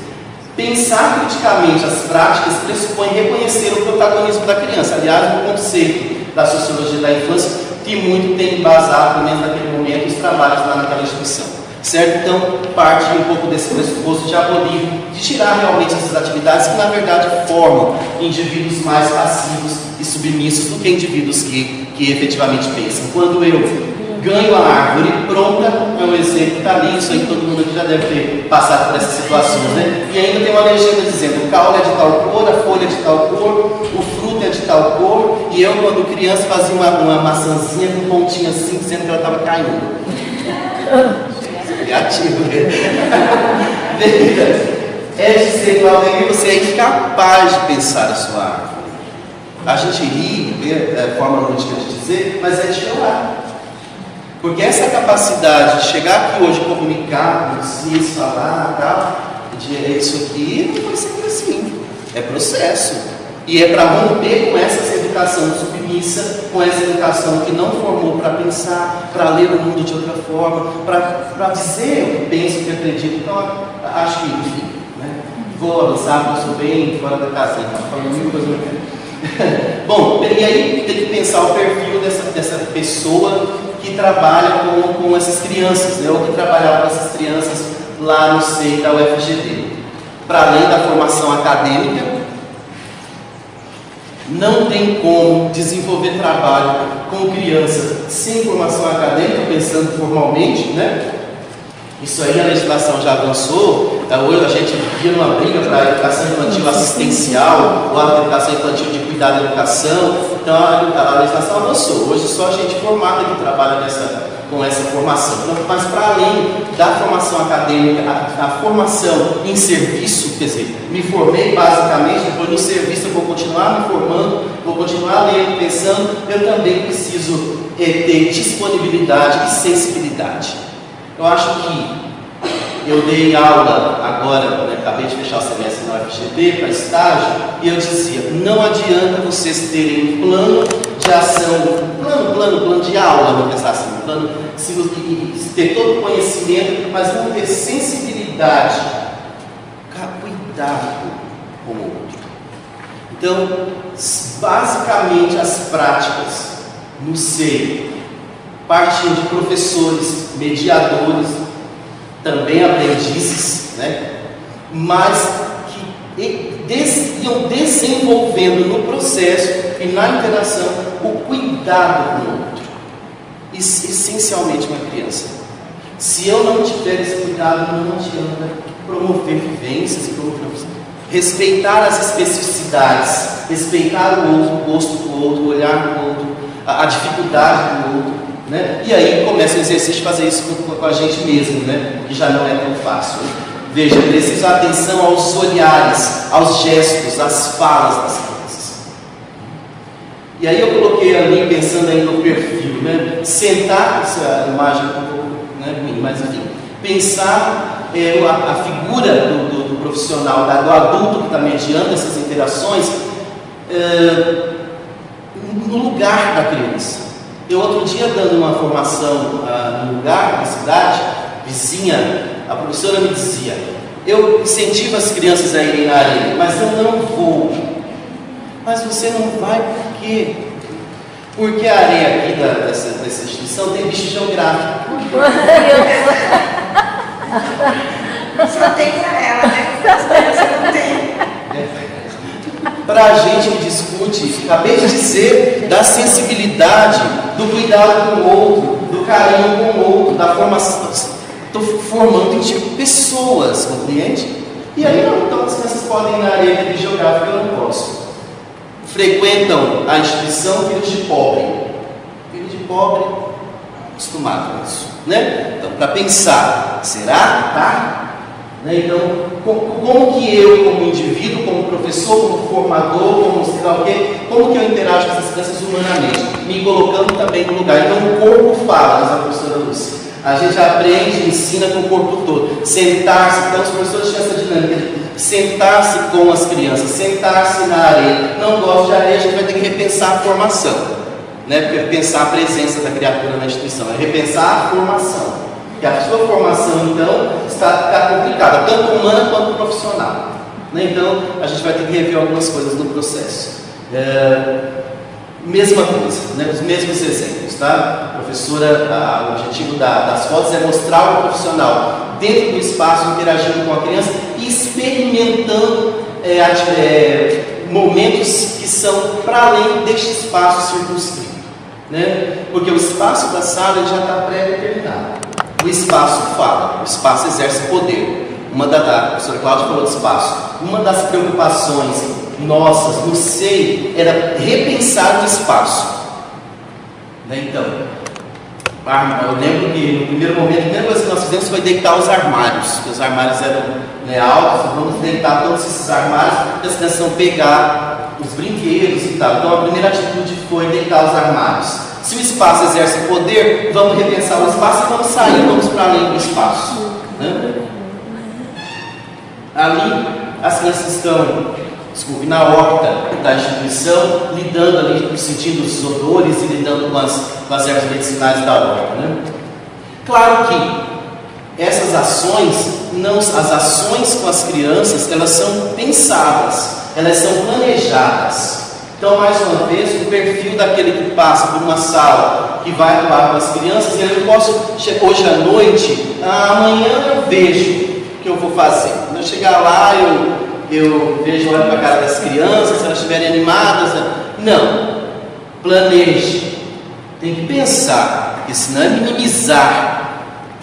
Pensar criticamente as práticas pressupõe reconhecer o protagonismo da criança. Aliás, no conceito da sociologia da infância, que muito tem embasado, pelo menos naquele momento, os trabalhos lá naquela instituição. Certo? Então, parte um pouco desse pressuposto de abolir, de tirar realmente essas atividades que, na verdade, formam indivíduos mais passivos e submissos do que indivíduos que efetivamente pensam. Quando eu ganho a árvore pronta, é um exemplo que está ali, isso aí todo mundo aqui já deve ter passado por essas situações, né? E ainda tem uma legenda dizendo, o caule é de tal cor, a folha é de tal cor, o fruto é de tal cor, e eu, quando criança, fazia uma maçãzinha com um pontinho assim, dizendo que ela estava caindo. Criativo, né? É dizer, Claudemir, você é incapaz de pensar a sua árvore. A gente ri, é a forma lúdica de dizer, mas é de chorar. Porque essa capacidade de chegar aqui hoje, comunicar, se falar, tal, isso aqui não foi sempre assim. É processo. E é para romper com essa educação submissa, com essa educação que não formou para pensar, para ler o mundo de outra forma, para dizer o que penso, o que acredito. Então, acho que, enfim, né? Vou avançar, porque eu sou bem fora da casa, então, falando mil coisas. Bom, e aí tem que pensar o perfil dessa pessoa que trabalha com essas crianças, né? Ou que trabalhava com essas crianças lá no seio da UFGD. Para além da formação acadêmica, não tem como desenvolver trabalho com criança sem formação acadêmica, pensando formalmente, né? Isso aí a legislação já avançou. Hoje a gente via uma briga para a educação infantil assistencial, ou a educação infantil de cuidado da educação. Então a legislação avançou. Hoje só a gente formada que trabalha com essa formação. Mas para além da formação acadêmica, a formação em serviço, quer dizer, me formei basicamente, depois no serviço eu vou continuar me formando, vou continuar lendo, pensando, eu também preciso ter disponibilidade e sensibilidade. Eu acho que eu dei aula agora, né, acabei de fechar o semestre na UFGB para estágio, e eu dizia, não adianta vocês terem um plano de ação, plano de aula, vamos pensar assim, plano, se ter todo o conhecimento, mas não ter sensibilidade, cuidado com o outro. Então, basicamente as práticas no seio partiam de professores, mediadores, também aprendizes, né? Mas que iam desenvolvendo no processo e na interação o cuidado com o outro, essencialmente uma criança. Se eu não tiver esse cuidado, não adianta promover vivências, respeitar as especificidades, respeitar o outro, o gosto do outro, olhar do outro, a dificuldade do outro. Né? E aí começa o exercício de fazer isso com a gente mesmo, né? Que já não é tão fácil. Veja, preciso atenção aos olhares, aos gestos, às falas das crianças. E aí eu coloquei ali, pensando aí no perfil, né? Sentar, essa imagem um pouco, né, ruim, mas enfim, pensar a figura do profissional, do adulto que está mediando essas interações, no lugar da criança. Eu outro dia dando uma formação no lugar, na cidade, vizinha, a professora me dizia, eu incentivo as crianças a irem na areia, mas eu não vou. Mas você não vai por quê? Porque a areia aqui dessa instituição tem bicho geográfico. Só tem para ela, né? As crianças não tem. Para a gente que discute, acabei de dizer, da sensibilidade, do cuidado com o outro, do carinho com o outro, da formação. Estou formando pessoas, compreende? E aí, então as crianças podem ir na areia de geográfica, eu não posso. Frequentam a instituição filhos de pobre. Filho de pobre, acostumado com isso, né? Então, para pensar, será que tá? Então, como que eu, como indivíduo, como professor, como formador, como sei lá o quê, como que eu interajo com essas crianças humanamente? Me colocando também no lugar. Então, o corpo fala, diz a professora Lúcia. A gente aprende, ensina com o corpo todo. Sentar-se, então os professores tinham essa dinâmica de sentar-se com as crianças, sentar-se na areia. Não gosto de areia, a gente vai ter que repensar a formação, né? Porque repensar a presença da criatura na instituição, é repensar a formação. Que a sua formação, então, está complicada, tanto humana quanto profissional. Né? Então, a gente vai ter que rever algumas coisas no processo. Mesma coisa, né? Os mesmos exemplos, tá? Professora, o objetivo das fotos é mostrar o profissional dentro do espaço, interagindo com a criança e experimentando momentos que são para além deste espaço circunscrito. Né? Porque o espaço da sala já está pré-determinado. O espaço fala, o espaço exerce poder. A professora Cláudia falou de espaço. Uma das preocupações nossas no SEI era repensar o espaço. Né? Então, eu lembro que no primeiro momento, a primeira coisa que nós fizemos foi deitar os armários, porque os armários eram, né, altos, vamos deitar todos esses armários para as crianças não pegar os brinquedos e tal. Então a primeira atitude foi deitar os armários. Se o espaço exerce poder, vamos repensar o espaço e vamos sair, vamos para além do espaço. Né? Ali, as crianças estão, na horta da instituição, lidando ali, sentindo os odores e lidando com as ervas medicinais da horta. Né? Claro que essas ações, as ações com as crianças, elas são pensadas, elas são planejadas. Então, mais uma vez, o perfil daquele que passa por uma sala, que vai atuar com as crianças, e eu não posso, hoje à noite, amanhã eu vejo o que eu vou fazer. Quando eu chegar lá, eu vejo, olho para a cara das crianças, se elas estiverem animadas. Não. Planeje. Tem que pensar, porque senão é minimizar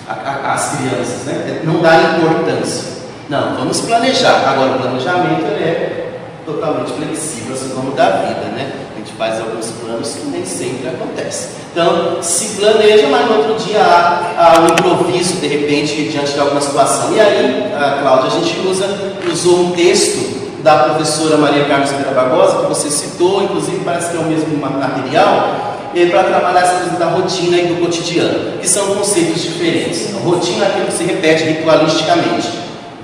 a as crianças, né? Não dá importância. Não, vamos planejar. Agora, o planejamento é totalmente flexível, assim como da vida, né? A gente faz alguns planos que nem sempre acontece. Então, se planeja, mas no outro dia há um improviso, de repente, diante de alguma situação. E aí, Cláudia, a gente usou um texto da professora Maria Carmen Silveira Barbosa, que você citou, inclusive parece que é o mesmo material, para trabalhar essa coisa da rotina e do cotidiano, que são conceitos diferentes. A rotina é aquilo que se repete ritualisticamente,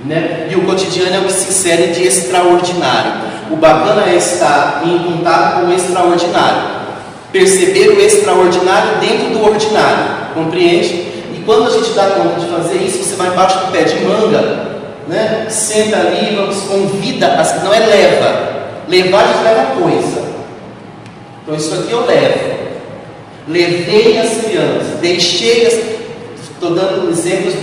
né? E o cotidiano é o que se insere de extraordinário. O bacana é estar em contato com o extraordinário, perceber o extraordinário dentro do ordinário, compreende? E quando a gente dá conta de fazer isso, você vai embaixo do pé de manga, né? Senta ali, convida, não é leva, levar a gente leva coisa. Então isso aqui eu levo, levei as crianças, deixei as... Estou dando exemplos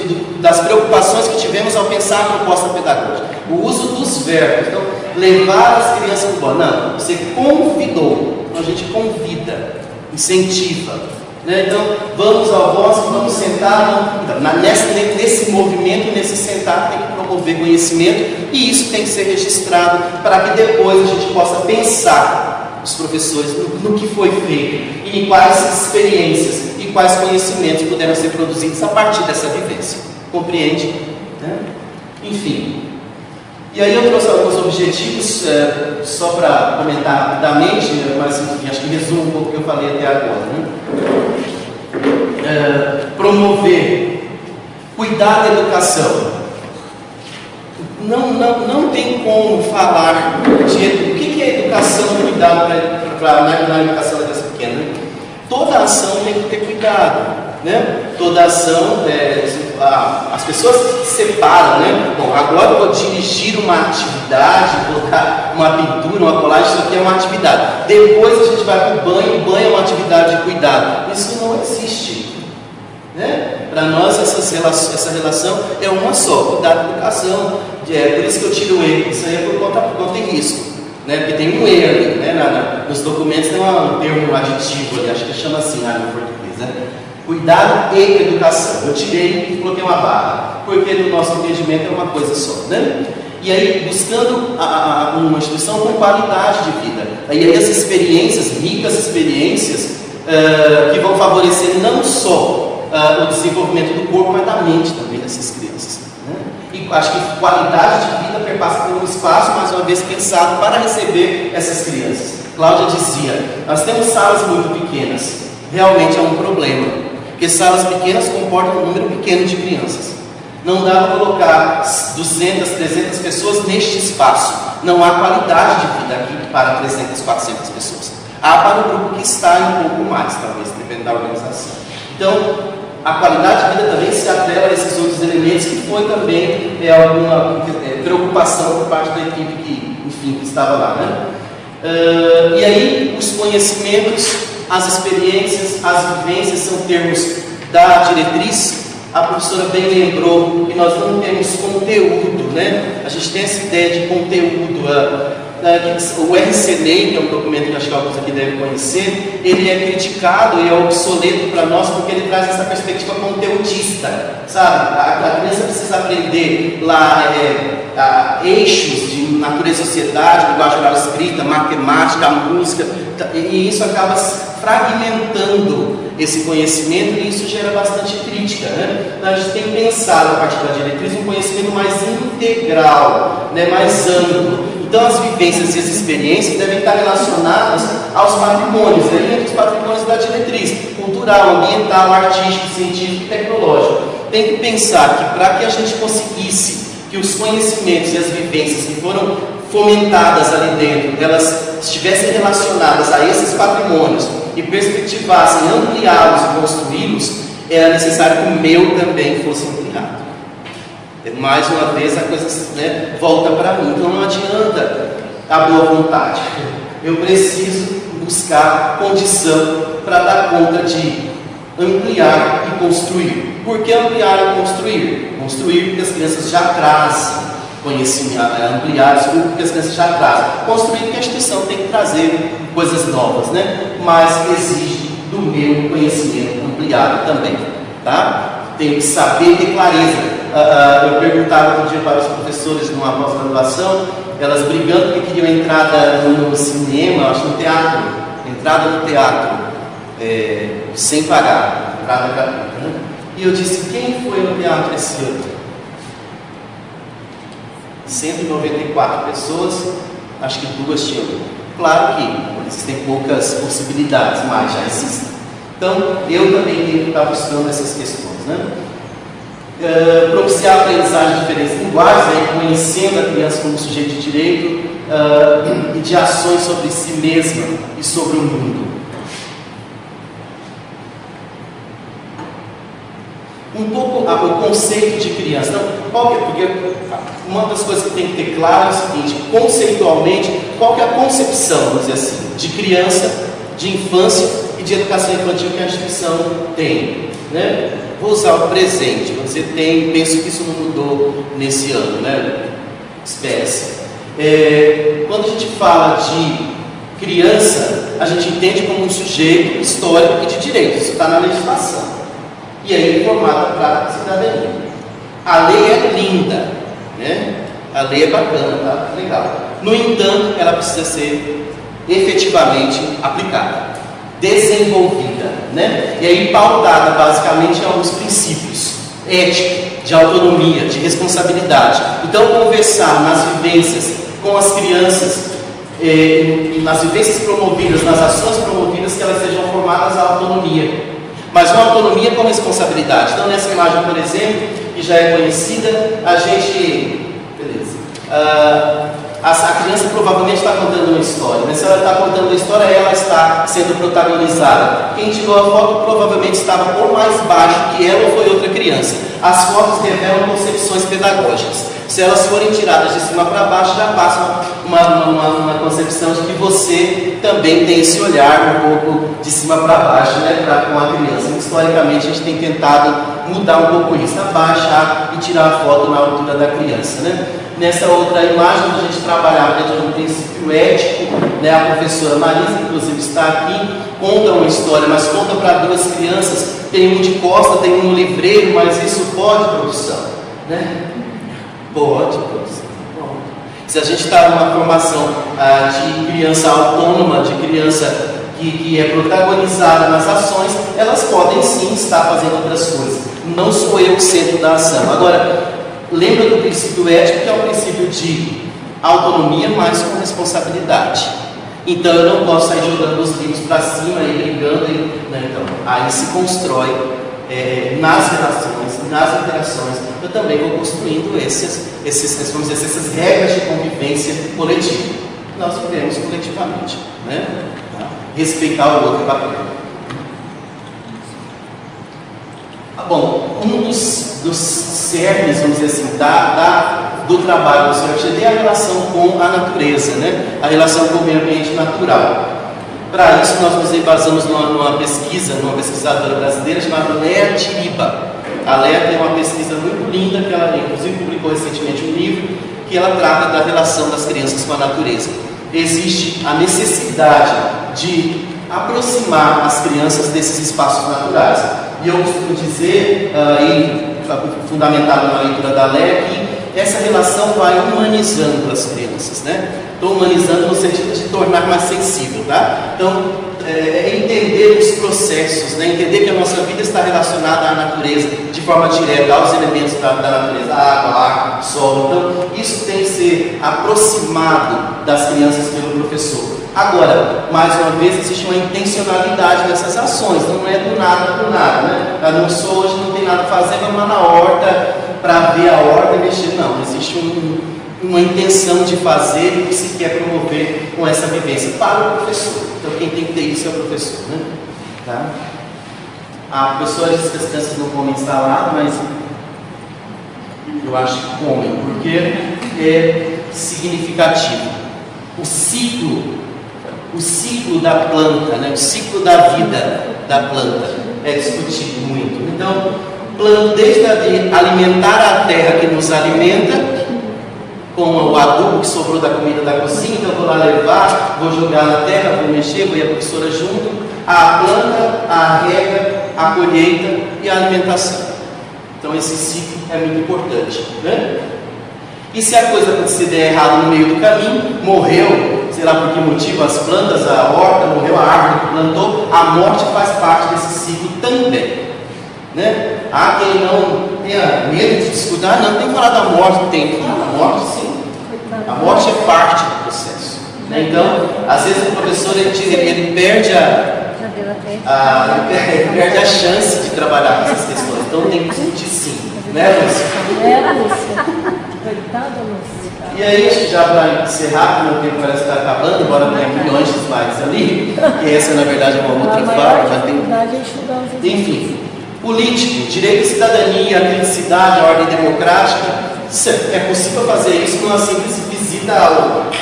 das preocupações que tivemos ao pensar a proposta pedagógica. O uso dos verbos. Então, levar as crianças para o banco. Não, você convidou. Então, a gente convida, incentiva. Né? Então, vamos ao bosque, vamos sentar. Nesse movimento, nesse sentar, tem que promover conhecimento. E isso tem que ser registrado para que depois a gente possa pensar, os professores, no que foi feito e em quais experiências e quais conhecimentos puderam ser produzidos a partir dessa vivência. Compreende? Né? Enfim. E aí eu trouxe alguns objetivos, só para comentar rapidamente, mas enfim, acho que resumo um pouco o que eu falei até agora. Né? Promover, cuidar da educação. Não tem como falar de o que é educação e cuidado na educação da criança pequena. Né? Toda ação tem que ter cuidado. Né? Toda ação, as pessoas se separam. Né? Bom, agora eu vou dirigir uma atividade, colocar uma pintura, uma colagem, isso aqui é uma atividade. Depois a gente vai para o banho é uma atividade de cuidado. Isso não existe. Né? Para nós essa relação é uma só, cuidado da educação. Por isso que eu tiro o erro, isso aí é por conta de risco, né? Porque tem um erro ali, né? Nos documentos tem um termo aditivo ali, acho que chama assim no português, né? Cuidado e educação. Eu tirei e coloquei uma barra, porque no nosso entendimento é uma coisa só, né? E aí, buscando uma instituição com qualidade de vida. Aí as experiências, ricas experiências, que vão favorecer não só o desenvolvimento do corpo, mas da mente também dessas crianças. Né? E acho que qualidade de vida perpassa por um espaço, mais uma vez, pensado para receber essas crianças. Cláudia dizia, nós temos salas muito pequenas. Realmente é um problema, porque salas pequenas comportam um número pequeno de crianças. Não dá para colocar 200, 300 pessoas neste espaço. Não há qualidade de vida aqui para 300, 400 pessoas. Há para o grupo que está em um pouco mais, talvez, dependendo da organização. Então, a qualidade de vida também se atrela a esses outros elementos, que foi também alguma preocupação por parte da equipe que estava lá. Né? E aí, os conhecimentos, as experiências, as vivências são termos da diretriz. A professora bem lembrou que nós não temos conteúdo, né? A gente tem essa ideia de conteúdo. O RCNEI, que é um documento que acho que alguns aqui devem conhecer, ele é criticado e é obsoleto para nós porque ele traz essa perspectiva conteudista, sabe? A criança precisa aprender lá eixos de natureza e sociedade, linguagem oral escrita, matemática, música, e isso acaba fragmentando esse conhecimento e isso gera bastante crítica. Né? Então, a gente tem pensado, a partir da diretriz, um conhecimento mais integral, né? Mais amplo. Então, as vivências e as experiências devem estar relacionadas aos patrimônios, entre os patrimônios da diretriz, cultural, ambiental, artístico, científico e tecnológico. Tem que pensar que para que a gente conseguisse que os conhecimentos e as vivências que foram fomentadas ali dentro, elas estivessem relacionadas a esses patrimônios e perspectivassem ampliá-los e construí-los, era necessário que o meu também fosse ampliado. Mais uma vez a coisa, né, volta para mim. Então não adianta a boa vontade. Eu preciso buscar condição para dar conta de ampliar e construir. Por que ampliar e construir? Construir porque as crianças já trazem conhecimento, ampliar porque as crianças já trazem. Construir porque a instituição tem que trazer coisas novas, né? Mas exige do meu conhecimento ampliado também, tá? Tem que saber ter clareza. Eu perguntava um dia para os professores numa pós-graduação, elas brigando que queriam entrada no cinema, acho no teatro, entrada no teatro, sem pagar, entrada gratuita, né? E eu disse, quem foi no teatro esse ano? 194 pessoas, acho que 2 tinham. Claro que existem poucas possibilidades, mas já existem. Então, eu também tenho que estar buscando essas questões, né? Propiciar a aprendizagem de diferentes linguagens, conhecendo a criança como sujeito de direito e de ações sobre si mesma e sobre o mundo. Um pouco o conceito de criança. Então, porque uma das coisas que tem que ter claro é o seguinte: conceitualmente, qual que é a concepção, vamos dizer assim, de criança, de infância e de educação infantil que a instituição tem, né? Vou usar o presente. Você tem, penso que isso não mudou nesse ano, né? Espécie. Quando a gente fala de criança, a gente entende como um sujeito histórico e de direito. Isso está na legislação. E aí formada para a cidadania. A lei é linda, né? A lei é bacana, tá? Legal. No entanto, ela precisa ser efetivamente aplicada, desenvolvida, né? E aí pautada basicamente em alguns princípios: ética, de autonomia, de responsabilidade. Então, conversar nas vivências com as crianças, nas vivências promovidas, nas ações promovidas, que elas sejam formadas à autonomia. Mas uma autonomia com responsabilidade. Então, nessa imagem, por exemplo, que já é conhecida, a gente... Beleza. A criança provavelmente está contando uma história, mas se ela está contando uma história, ela está sendo protagonizada. Quem tirou a foto provavelmente estava ou mais baixo que ela ou foi outra criança. As fotos revelam concepções pedagógicas. Se elas forem tiradas de cima para baixo, já passa uma concepção de que você também tem esse olhar um pouco de cima para baixo, né, com a criança. Historicamente, a gente tem tentado mudar um pouco isso, abaixar e tirar a foto na altura da criança, né? Nessa outra imagem, a gente trabalhava dentro de um princípio ético, né? A professora Marisa, inclusive, está aqui, conta uma história, mas conta para 2 crianças, tem um de costa, tem um no livreiro, mas isso pode, produção, né? Pode, produção. Pode. Se a gente está numa formação de criança autônoma, de criança que é protagonizada nas ações, elas podem sim estar fazendo outras coisas. Não sou eu o centro da ação. Agora, lembra do princípio ético, que é o princípio de autonomia, mas com responsabilidade. Então, eu não posso sair jogando os livros para cima e brigando. Né? Então, aí se constrói nas relações, nas interações. Eu também vou construindo vamos dizer, essas regras de convivência coletiva. Nós vivemos coletivamente, né? Respeitar o outro papel. Bom, um dos cernes, vamos dizer assim, do trabalho do CFGD é a relação com a natureza, né? A relação com o meio ambiente natural. Para isso, nós nos embasamos numa pesquisadora brasileira chamada Léa Tiriba. A Léa tem uma pesquisa muito linda, que ela inclusive publicou recentemente um livro, que ela trata da relação das crianças com a natureza. Existe a necessidade de aproximar as crianças desses espaços naturais. E eu costumo dizer, fundamentado na leitura da Léa, que essa relação vai humanizando as crianças, né? Estou humanizando no sentido de tornar mais sensível, tá? Então, entender os processos, né? Entender que a nossa vida está relacionada à natureza de forma direta, aos elementos da natureza, água, ar, sol. Então, isso tem que ser aproximado das crianças pelo professor. Agora, mais uma vez, existe uma intencionalidade nessas ações, não é do nada para o nada, né? Eu não sou hoje, não tem nada a fazer, vamos lá na horta para ver a horta e mexer. Não, existe uma intenção de fazer o que se quer promover com essa vivência para o professor. Então, quem tem que ter isso é o professor, né? Tá? A professora disse que as crianças não comem salada, mas eu acho que comem, porque é significativo. O ciclo da planta, né? O ciclo da vida da planta é discutido muito. Então, desde alimentar a terra que nos alimenta, com o adubo que sobrou da comida da cozinha, então eu vou lá levar, vou jogar na terra, vou mexer, vou ir a professora junto, a planta, a rega, a colheita e a alimentação. Então esse ciclo é muito importante, né? E se a coisa se der errado no meio do caminho, morreu, sei lá por que motivo, as plantas, a horta, morreu a árvore que plantou, a morte faz parte desse ciclo também, né? Há quem não tenha medo de discutir, não tem que falar da morte, tem que falar da morte sim, a morte é parte do processo, né? Então, às vezes o professor ele perde ele perde a chance de trabalhar com essas questões, então tem que discutir sim, né, Lúcia? Lúcia. Coitada, Lúcia. E aí, já para encerrar, porque o tempo parece estar acabando, embora tenha milhões de slides ali, que essa na verdade é uma outra fala, já tem. Enfim, político, direito e cidadania, criticidade, ordem democrática, é possível fazer isso com uma simples visita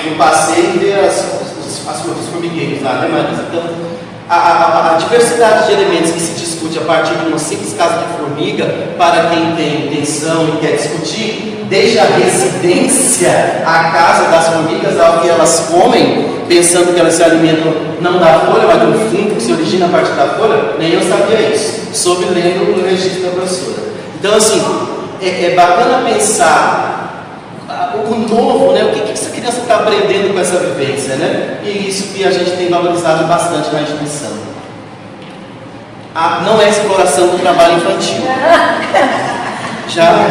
no passeio e ver os formigueiros lá, né, Marisa? Então, a diversidade de elementos que se discute a partir de uma simples casa de formiga, para quem tem intenção e quer discutir, desde a residência, a casa das formigas, ao que elas comem, pensando que elas se alimentam não da folha, mas do fungo que se origina a partir da folha, nem eu sabia isso, soube lendo o registro da professora. Então, assim, é bacana pensar o novo, né? O que essa criança está aprendendo com essa vivência, né? E isso que a gente tem valorizado bastante na instituição. Não é exploração do trabalho infantil. Já não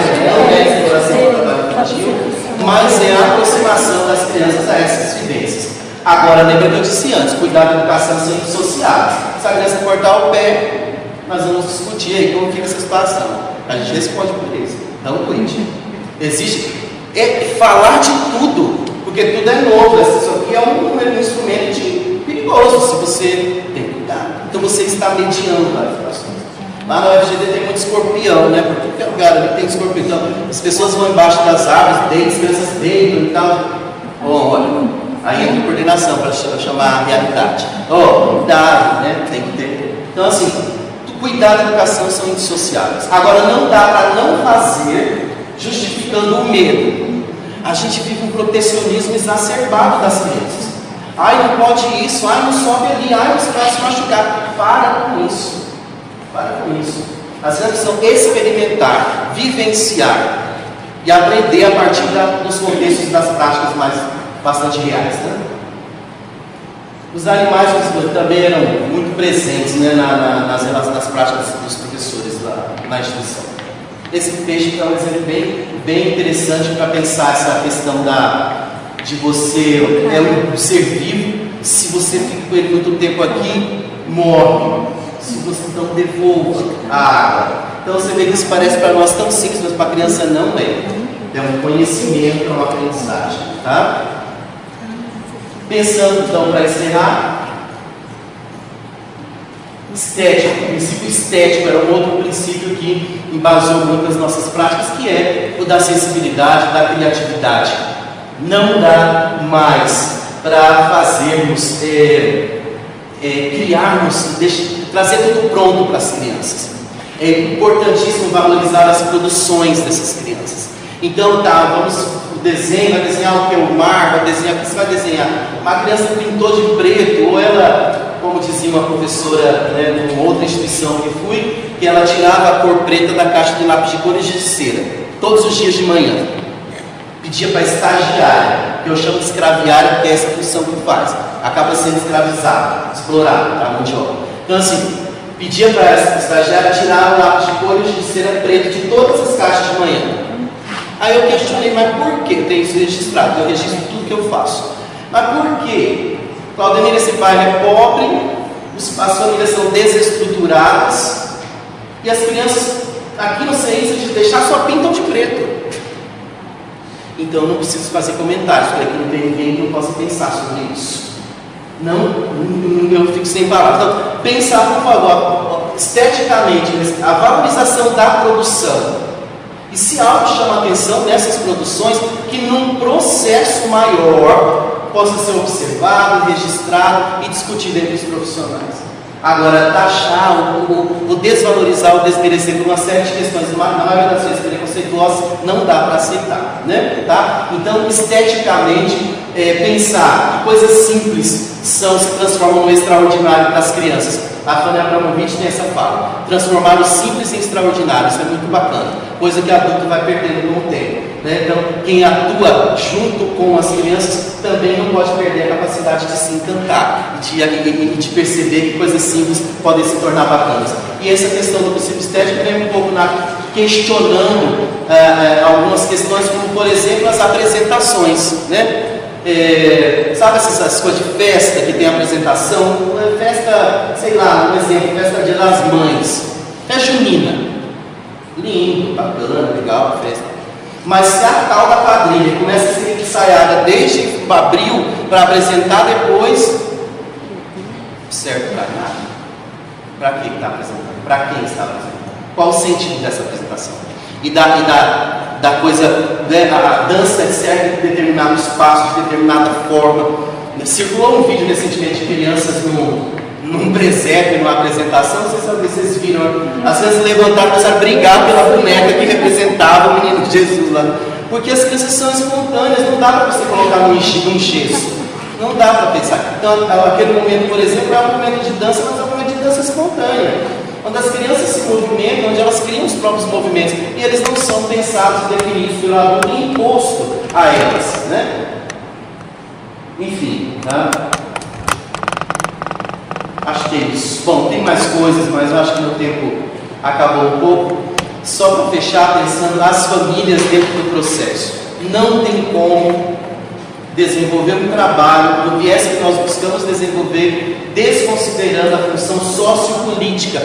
é exploração do trabalho infantil, mas é a aproximação das crianças a essas vivências. Agora, lembra que eu disse antes, cuidar da educação sem sociais. Se a criança cortar o pé, nós vamos discutir aí como fica essa situação. A gente responde por isso. Então, cuide. Existe falar de tudo, porque tudo é novo. Isso aqui é um instrumento perigoso se você tem cuidado. Então você está mediando as situações. Lá na UFGD tem muito escorpião, né? Por tudo que é lugar ali tem escorpião. Então as pessoas vão embaixo das árvores, deitam, as crianças deitam e tal. Olha, aí entra coordenação para chamar a realidade. Cuidado, né? Tem que ter. Então assim, cuidado e educação são indissociáveis. Agora não dá para não fazer justificando o medo. A gente vive um protecionismo exacerbado das crianças. Ai, não pode isso, ai, não sobe ali, ai, você vai se machucar. Para com isso. Para com isso. As crianças precisam experimentar, vivenciar e aprender a partir dos contextos das práticas mais bastante reais, né? Os animais também eram muito presentes, né, nas práticas dos professores lá na instituição. Esse peixe é um exemplo bem interessante para pensar essa questão de você um ser vivo. Se você fica com ele muito tempo aqui, morre. Se você não devolva a água. Então você vê que isso parece para nós tão simples, mas para a criança não é. É um conhecimento, é uma aprendizagem. Tá? Pensando então para encerrar. Estético, o princípio estético era um outro princípio que embasou muitas nossas práticas, que é o da sensibilidade, da criatividade. Não dá mais para fazermos, criarmos, trazer tudo pronto para as crianças. É importantíssimo valorizar as produções dessas crianças. Então vamos, o desenho, vai desenhar o que? O mar, vai desenhar o que você vai desenhar? Uma criança pintou de preto, ou ela, como dizia uma professora, né, numa outra instituição que fui, que ela tirava a cor preta da caixa de lápis de cores de cera, todos os dias de manhã. Pedia para a estagiária, que eu chamo de escraviária, porque é essa função que faz. Acaba sendo escravizada, explorada, a mão de obra. Então assim, pedia para essa estagiária tirar o lápis de cores de cera preta de todas as caixas de manhã. Aí eu questionei, mas por que? Eu tenho isso registrado, eu registro tudo que eu faço. Mas por quê? Claudemir, esse bairro é pobre, as famílias são desestruturadas e as crianças aqui no CEIS de deixar só pintam de preto. Então eu não preciso fazer comentários, porque aqui não tem ninguém que eu possa pensar sobre isso. Eu fico sem palavras. Então, pensar, por favor, esteticamente, a valorização da produção. E se algo chama a atenção nessas produções, que num processo maior possa ser observado, registrado e discutido entre os profissionais. Agora, taxar, o desvalorizar, o desmerecer por uma série de questões, na maioria das vezes preconceituosas, não dá para aceitar, né? Tá? Então, esteticamente, pensar que coisas simples se transformam no extraordinário para as crianças. A Fanny Abramovich tem essa fala: transformar o simples em extraordinário. Isso é muito bacana, coisa que adulto vai perdendo com o tempo, né? Então, quem atua junto com as crianças também não pode perder a capacidade de se encantar e de perceber que coisas simples podem se tornar bacanas. E essa questão do princípio estético vem um pouco questionando algumas questões, como por exemplo as apresentações, né? Sabe essas coisas de festa que tem apresentação? Festa, sei lá, um exemplo, festa Dia das Mães, festa junina, lindo, bacana, legal, festa. Mas se a tal da quadrilha começa a ser ensaiada desde abril para apresentar depois, serve para nada. Para que está apresentando? Para quem está apresentando? Qual o sentido dessa apresentação? E da coisa, né, a dança serve de determinado espaço, de determinada forma. Circulou um vídeo recentemente de crianças num presépio, numa apresentação, não sei se vocês viram, as crianças levantaram e começaram a brigar pela boneca que representava o menino Jesus lá. Porque as crianças são espontâneas, não dá para você colocar num gesso. Não dá para pensar. Então, aquele momento, por exemplo, é um momento de dança, mas é um momento de dança espontânea. Onde as crianças se movimentam, onde elas criam os próprios movimentos, e eles não são pensados e definidos pelo adulto e imposto a elas, né? Enfim, tá? Acho que é isso. Bom, tem mais coisas, mas eu acho que meu tempo acabou um pouco. Só para fechar, pensando nas famílias dentro do processo. Não tem como desenvolver um trabalho no viés que nós buscamos desenvolver, desconsiderando a função sociopolítica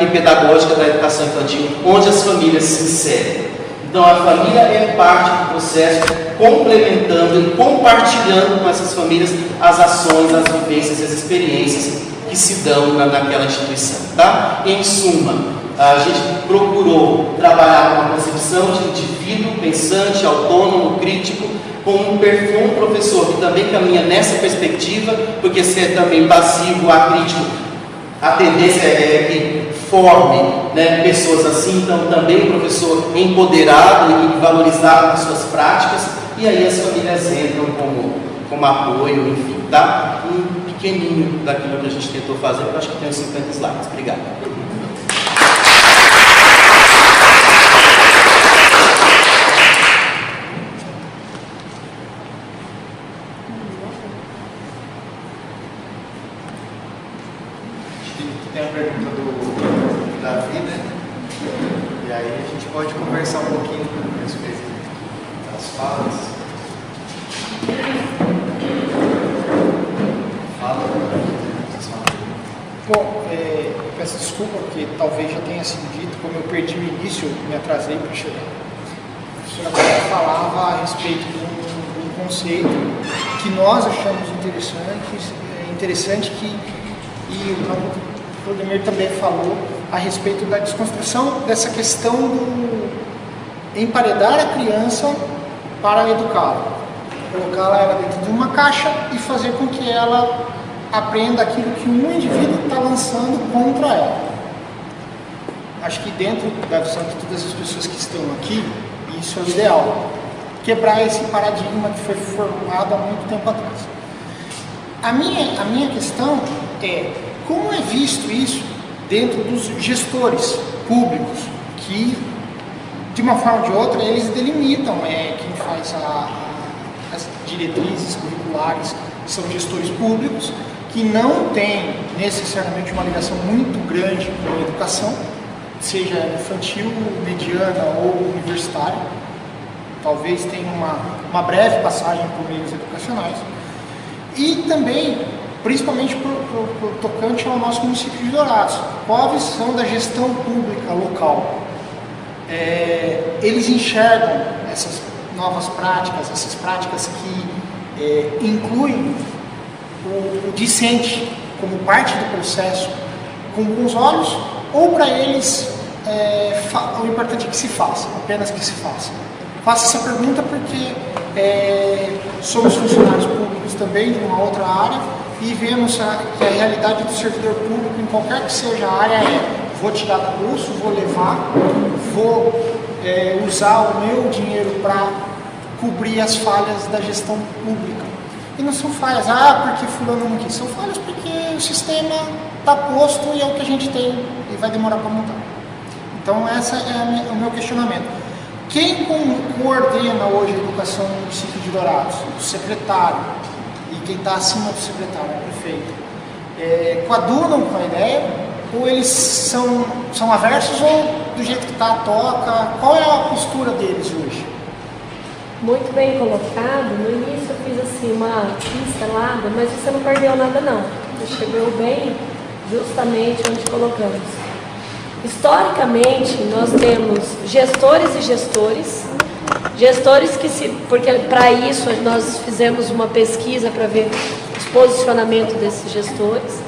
e pedagógica da educação infantil, onde as famílias se inserem. Então a família é parte do processo, complementando e compartilhando com essas famílias as ações, as vivências, as experiências que se dão naquela instituição, tá? Em suma, a gente procurou trabalhar com uma concepção de indivíduo pensante, autônomo, crítico, com um professor que também caminha nessa perspectiva, porque se é também passivo, acrítico, a tendência é que forme, né, pessoas assim. Então também um professor empoderado e valorizado nas suas práticas, e aí as famílias entram como apoio, enfim, tá? Um pequenininho daquilo que a gente tentou fazer, eu acho que tem uns 50 slides. Obrigado. Tem a pergunta do Davi, né? E aí a gente pode conversar um pouquinho a respeito das falas. Fala. Bom, peço desculpa porque talvez já tenha sido dito, como eu perdi o início, me atrasei para chegar. A professora falava a respeito de um conceito que nós achamos interessante e o Claudemir também falou a respeito da desconstrução dessa questão do emparedar a criança para educá-la. Colocá-la dentro de uma caixa e fazer com que ela aprenda aquilo que um indivíduo está lançando contra ela. Acho que dentro da visão de todas as pessoas que estão aqui, isso é o ideal. Quebrar esse paradigma que foi formado há muito tempo atrás. A minha questão é como é visto isso dentro dos gestores públicos, que de uma forma ou de outra eles delimitam quem faz as diretrizes curriculares, são gestores públicos que não têm necessariamente uma ligação muito grande com a educação, seja infantil, mediana ou universitária. Talvez tenha uma breve passagem por meios educacionais. E também, principalmente por tocante ao nosso município de Dourados, qual a visão da gestão pública local? Eles enxergam essas novas práticas, essas práticas que incluem o discente como parte do processo com bons olhos, ou para eles o importante é que se faça, apenas que se faça? Faço essa pergunta porque somos funcionários públicos também de uma outra área e vemos que a realidade do servidor público, em qualquer que seja a área, vou tirar do bolso, vou levar, vou usar o meu dinheiro para cobrir as falhas da gestão pública. E não são falhas, porque fulano não quis, são falhas porque o sistema está posto e é o que a gente tem e vai demorar para montar. Então, esse é o meu questionamento. Quem coordena hoje a educação no município de Dourados? O secretário, e quem está acima do secretário, é o prefeito. Coadunam com a ideia? Ou eles são aversos ou do jeito que está, toca? Qual é a postura deles hoje? Muito bem colocado. No início eu fiz assim uma pincelada, mas você não perdeu nada não. Você chegou bem justamente onde colocamos. Historicamente, nós temos gestores e gestores porque para isso nós fizemos uma pesquisa para ver os posicionamentos desses gestores.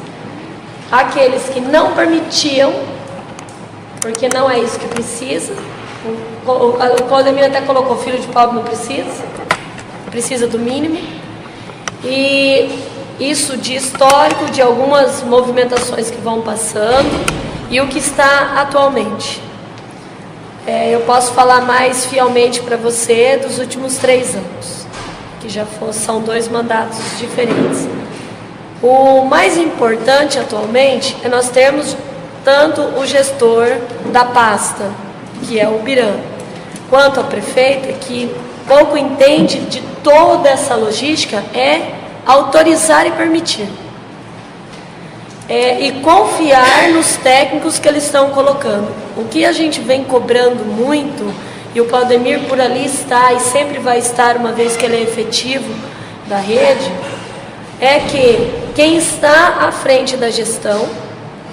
Aqueles que não permitiam, porque não é isso que precisa. O Claudemir até colocou: filho de pobre não precisa do mínimo. E isso de histórico, de algumas movimentações que vão passando e o que está atualmente. Eu posso falar mais fielmente para você dos últimos 3 anos, que já são 2 mandatos diferentes. O mais importante atualmente é nós termos tanto o gestor da pasta, que é o Biran, quanto a prefeita, que pouco entende de toda essa logística, é autorizar e permitir. E confiar nos técnicos que eles estão colocando. O que a gente vem cobrando muito, e o Claudemir por ali está e sempre vai estar, uma vez que ele é efetivo da rede, é que quem está à frente da gestão,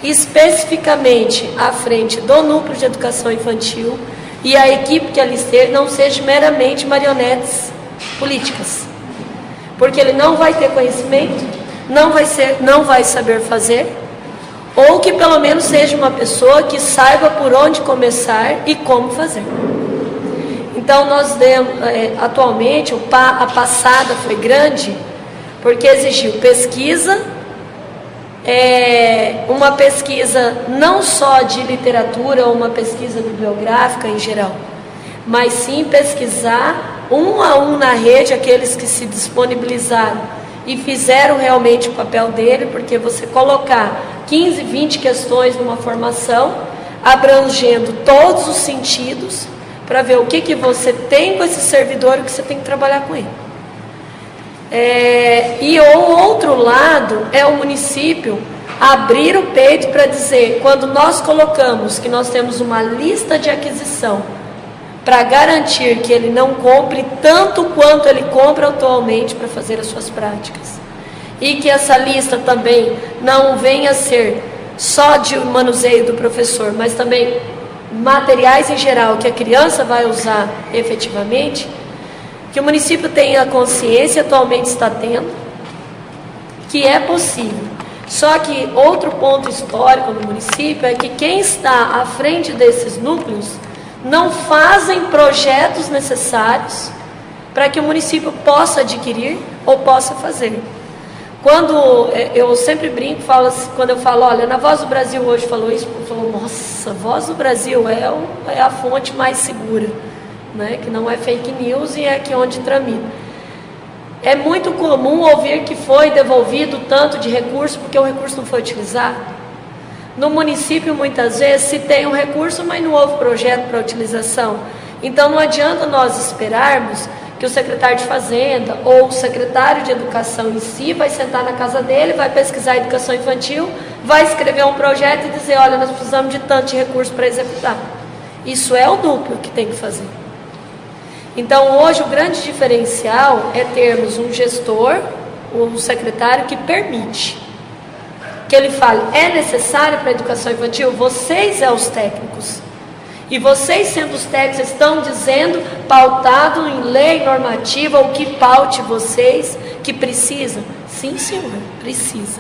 especificamente à frente do núcleo de educação infantil, e a equipe que ali esteja, não seja meramente marionetes políticas, porque ele não vai ter conhecimento, não vai saber fazer, ou que pelo menos seja uma pessoa que saiba por onde começar e como fazer. Então nós atualmente a passada foi grande, porque exigiu pesquisa, uma pesquisa não só de literatura ou uma pesquisa bibliográfica em geral, mas sim pesquisar um a um na rede aqueles que se disponibilizaram e fizeram realmente o papel dele, porque você colocar 15, 20 questões numa formação, abrangendo todos os sentidos, para ver o que você tem com esse servidor e o que você tem que trabalhar com ele. E o outro lado é o município abrir o peito para dizer, quando nós colocamos que nós temos uma lista de aquisição para garantir que ele não compre tanto quanto ele compra atualmente para fazer as suas práticas, e que essa lista também não venha a ser só de manuseio do professor, mas também materiais em geral que a criança vai usar efetivamente, que o município tenha consciência, atualmente está tendo, que é possível. Só que outro ponto histórico no município é que quem está à frente desses núcleos não fazem projetos necessários para que o município possa adquirir ou possa fazer. Quando eu sempre brinco, quando eu falo, olha, na Voz do Brasil hoje falou isso, eu falo, nossa, Voz do Brasil é a fonte mais segura, né? Que não é fake news e é aqui onde tramita. É muito comum ouvir que foi devolvido tanto de recurso porque o recurso não foi utilizado. No município, muitas vezes, se tem um recurso, mas não houve projeto para utilização. Então, não adianta nós esperarmos que o secretário de Fazenda ou o secretário de Educação em si vai sentar na casa dele, vai pesquisar educação infantil, vai escrever um projeto e dizer, olha, nós precisamos de tanto de recurso para executar. Isso é o núcleo que tem que fazer. Então, hoje, o grande diferencial é termos um gestor, um secretário que permite. Que ele fale, é necessário para a educação infantil? Vocês os técnicos. E vocês, sendo os técnicos, estão dizendo, pautado em lei normativa, o que paute vocês, que precisa? Sim, senhor, precisa.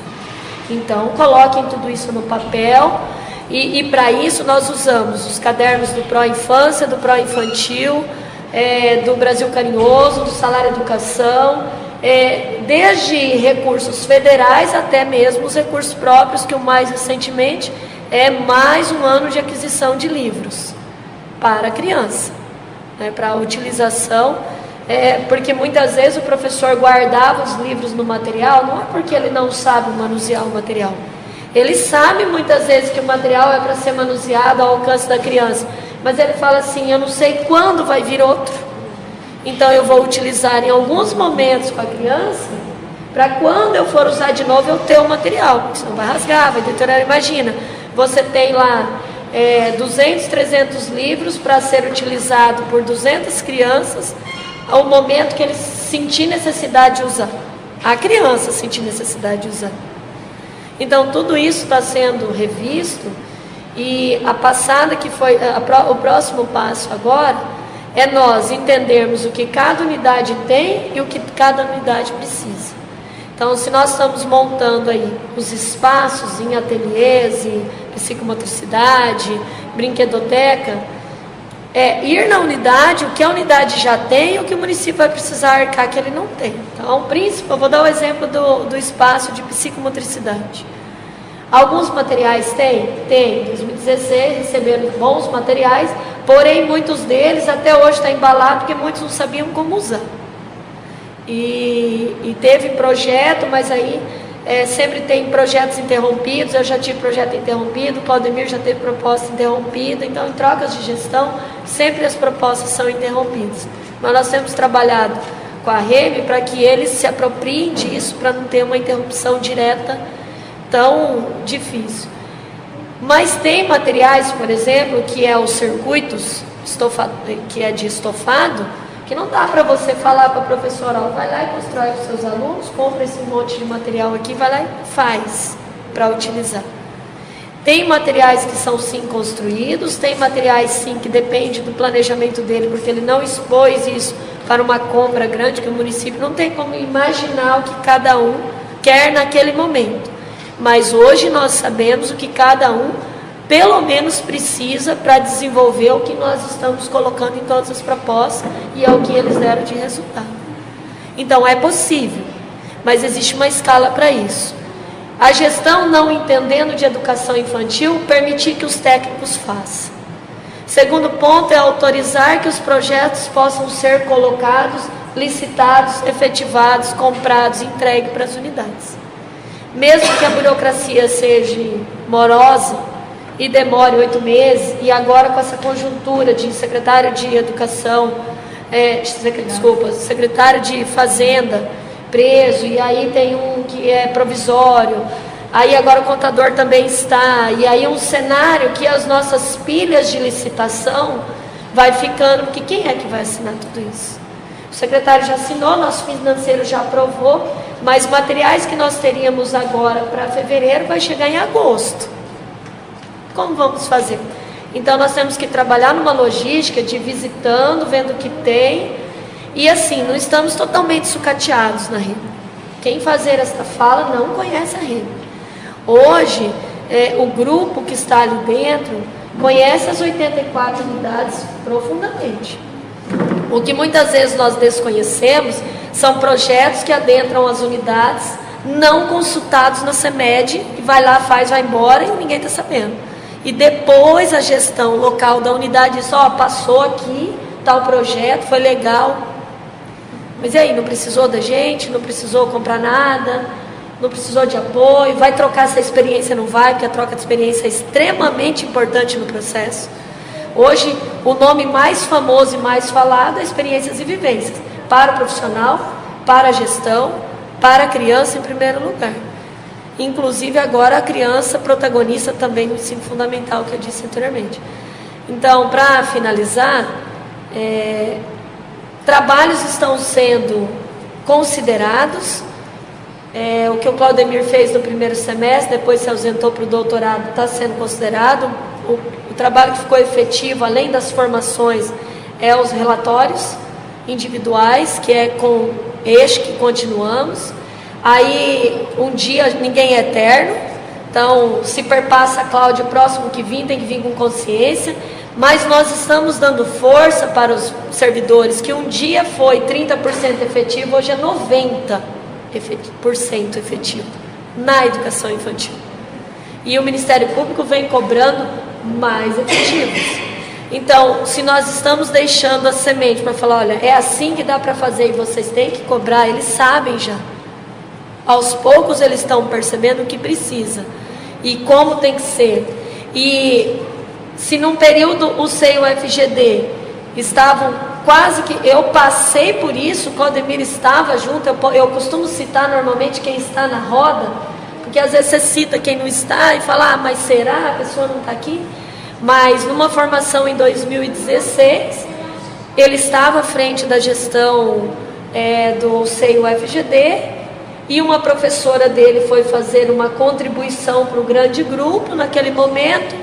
Então, coloquem tudo isso no papel. E para isso, nós usamos os cadernos do Pró-Infância, do Pró-Infantil, do Brasil Carinhoso, do Salário Educação, desde recursos federais até mesmo os recursos próprios, que o mais recentemente é mais um ano de aquisição de livros para a criança, né, para a utilização, porque muitas vezes o professor guardava os livros no material, não é porque ele não sabe manusear o material, Ele sabe muitas vezes que o material é para ser manuseado ao alcance da criança, mas ele fala assim, eu não sei quando vai vir outro, então eu vou utilizar em alguns momentos com a criança, para quando eu for usar de novo eu ter o material, porque senão vai rasgar, vai deteriorar. Imagina, você tem lá 200, 300 livros para ser utilizado por 200 crianças, ao momento que eles sentir necessidade de usar, a criança sentir necessidade de usar. Então tudo isso está sendo revisto, e a passada que foi, o próximo passo agora é nós entendermos o que cada unidade tem e o que cada unidade precisa. Então, se nós estamos montando aí os espaços em ateliês, em psicomotricidade, brinquedoteca, ir na unidade, o que a unidade já tem e o que o município vai precisar arcar que ele não tem. Então, eu vou dar o exemplo do espaço de psicomotricidade. Alguns materiais tem? Tem. Em 2016 receberam bons materiais, porém muitos deles até hoje estão embalados porque muitos não sabiam como usar. E teve projeto, mas aí sempre tem projetos interrompidos. Eu já tive projeto interrompido, o Claudemir já teve proposta interrompida. Então, em trocas de gestão, sempre as propostas são interrompidas. Mas nós temos trabalhado com a REME para que eles se apropriem disso, para não ter uma interrupção direta tão difícil. Mas tem materiais, por exemplo, que é os circuitos que é de estofado, que não dá para você falar para a professora, vai lá e constrói com seus alunos, compra esse monte de material aqui, vai lá e faz para utilizar. Tem materiais que são sim construídos, tem materiais sim que depende do planejamento dele, porque ele não expôs isso para uma compra grande, que o município não tem como imaginar o que cada um quer naquele momento. Mas hoje nós sabemos o que cada um pelo menos precisa para desenvolver o que nós estamos colocando em todas as propostas, e é o que eles deram de resultado. Então é possível, mas existe uma escala para isso. A gestão, não entendendo de educação infantil, permitir que os técnicos façam. Segundo ponto é autorizar que os projetos possam ser colocados, licitados, efetivados, comprados, entregues para as unidades. Mesmo que a burocracia seja morosa e demore 8 meses, e agora com essa conjuntura de secretário de educação, secretário de fazenda preso, e aí tem um que é provisório, aí agora o contador também está, e aí um cenário que as nossas pilhas de licitação vai ficando, porque quem é que vai assinar tudo isso? O secretário já assinou, nosso financeiro já aprovou, mas materiais que nós teríamos agora para fevereiro vai chegar em agosto. Como vamos fazer? Então nós temos que trabalhar numa logística de visitando, vendo o que tem, e assim, não estamos totalmente sucateados na REME. Quem fazer esta fala não conhece a REME. Hoje, o grupo que está ali dentro conhece as 84 unidades profundamente. O que muitas vezes nós desconhecemos são projetos que adentram as unidades, não consultados na CEMED, e vai lá, faz, vai embora e ninguém está sabendo. E depois a gestão local da unidade diz, passou aqui, tal projeto, foi legal. Mas e aí, não precisou da gente, não precisou comprar nada, não precisou de apoio, vai trocar essa experiência, não vai, porque a troca de experiência é extremamente importante no processo. Hoje, o nome mais famoso e mais falado é experiências e vivências, para o profissional, para a gestão, para a criança em primeiro lugar. Inclusive agora a criança protagonista também no ensino fundamental, que eu disse anteriormente. Então, para finalizar, trabalhos estão sendo considerados. O que o Claudemir fez no primeiro semestre, depois se ausentou para o doutorado, está sendo considerado. O trabalho que ficou efetivo, além das formações, os relatórios individuais, que é com este que continuamos. Aí, um dia, ninguém é eterno, então, se perpassa a Cláudia, o próximo que vir, tem que vir com consciência, mas nós estamos dando força para os servidores, que um dia foi 30% efetivo, hoje é 90% efetivo na educação infantil. E o Ministério Público vem cobrando mais efetivos. Então, se nós estamos deixando a semente para falar, olha, é assim que dá para fazer e vocês têm que cobrar, eles sabem já. Aos poucos eles estão percebendo o que precisa. e como tem que ser. E se num período o SEI e o FGD estavam quase que... Eu passei por isso, o Claudemir estava junto, eu costumo citar normalmente quem está na roda, porque às vezes você cita quem não está e fala, mas será? A pessoa não está aqui? Mas numa formação em 2016, ele estava à frente da gestão do SEI e o FGD, e uma professora dele foi fazer uma contribuição para o grande grupo naquele momento.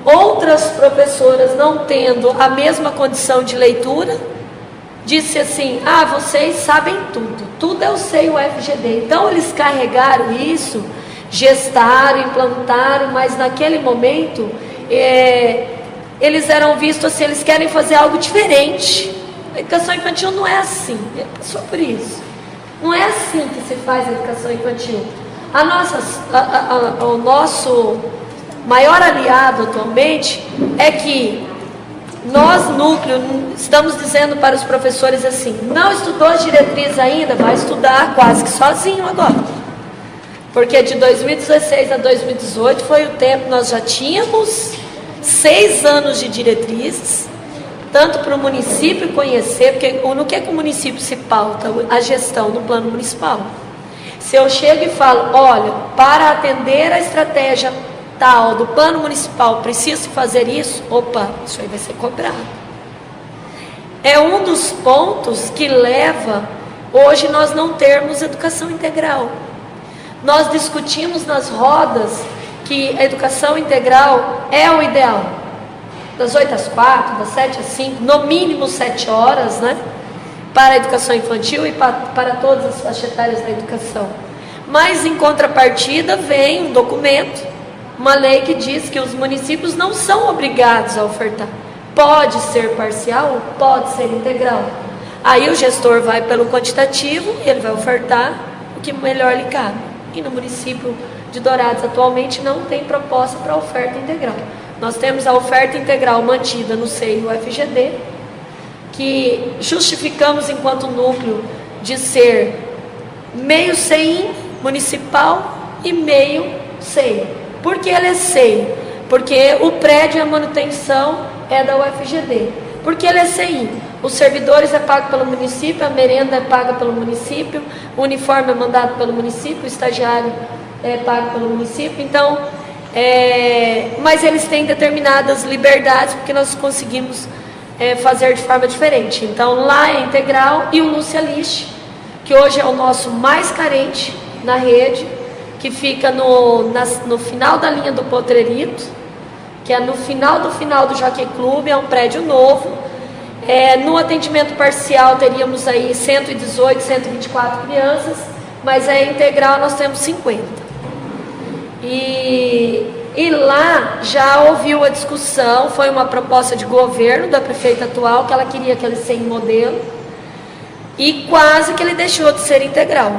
Outras professoras, não tendo a mesma condição de leitura, disse assim, vocês sabem tudo é o SEI e o FGD. Então eles carregaram isso, gestaram, implantaram, mas naquele momento eles eram vistos assim, eles querem fazer algo diferente. A educação infantil não é assim, é só por isso. Não é assim que se faz a educação infantil. O nosso maior aliado atualmente é que nós, núcleo, estamos dizendo para os professores assim, não estudou as diretrizes ainda, vai estudar quase que sozinho agora. Porque de 2016 a 2018 foi o tempo, nós já tínhamos 6 anos de diretrizes, tanto para o município conhecer, porque no que o município se pauta? A gestão do plano municipal. Se eu chego e falo, olha, para atender a estratégia tal do plano municipal, precisa fazer isso, isso aí vai ser cobrado. É um dos pontos que leva, hoje, nós não termos educação integral. Nós discutimos nas rodas que a educação integral é o ideal. Das 8 às 4, das 7 às 5, no mínimo 7 horas, né? Para a educação infantil e para todas as faixas etárias da educação. Mas, em contrapartida, vem um documento, uma lei que diz que os municípios não são obrigados a ofertar. Pode ser parcial, pode ser integral. Aí o gestor vai pelo quantitativo, ele vai ofertar o que melhor lhe cabe. E no município de Dourados, atualmente, não tem proposta para oferta integral. Nós temos a oferta integral mantida no SEI e no FGD, que justificamos enquanto núcleo de ser meio SEI municipal e meio SEI. Por que ele é SEI? Porque o prédio e a manutenção é da UFGD. Por que ele é SEI? Os servidores é pago pelo município, a merenda é paga pelo município, o uniforme é mandado pelo município, o estagiário é pago pelo município. Então, mas eles têm determinadas liberdades, porque nós conseguimos fazer de forma diferente. Então, lá é integral, e o Lucialist, que hoje é o nosso mais carente na rede, que fica no final da linha do Potrerito, que é no final do Jockey Club, é um prédio novo. No atendimento parcial teríamos aí 118, 124 crianças, mas integral nós temos 50. E lá já ouviu a discussão, foi uma proposta de governo da prefeita atual, que ela queria que ele seja modelo, e quase que ele deixou de ser integral,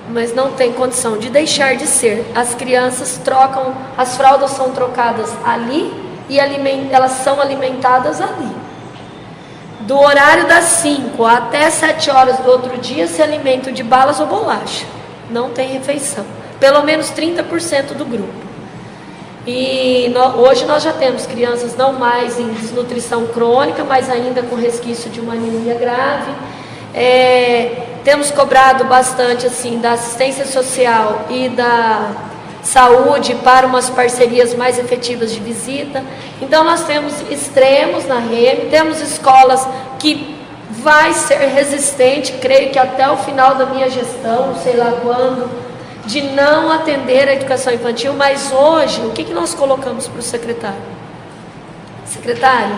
mas não tem condição de deixar de ser. As crianças trocam, as fraldas são trocadas ali e elas são alimentadas ali. Do horário das 5 até 7 horas do outro dia se alimentam de balas ou bolacha, não tem refeição, pelo menos 30% do grupo. E hoje nós já temos crianças não mais em desnutrição crônica, mas ainda com resquício de uma anemia grave. Temos cobrado bastante assim da assistência social e da saúde para umas parcerias mais efetivas de visita. Então nós temos extremos na rede, temos escolas que vai ser resistente, creio que até o final da minha gestão, não sei lá quando, de não atender a educação infantil. Mas hoje, o que nós colocamos para o secretário? Secretário,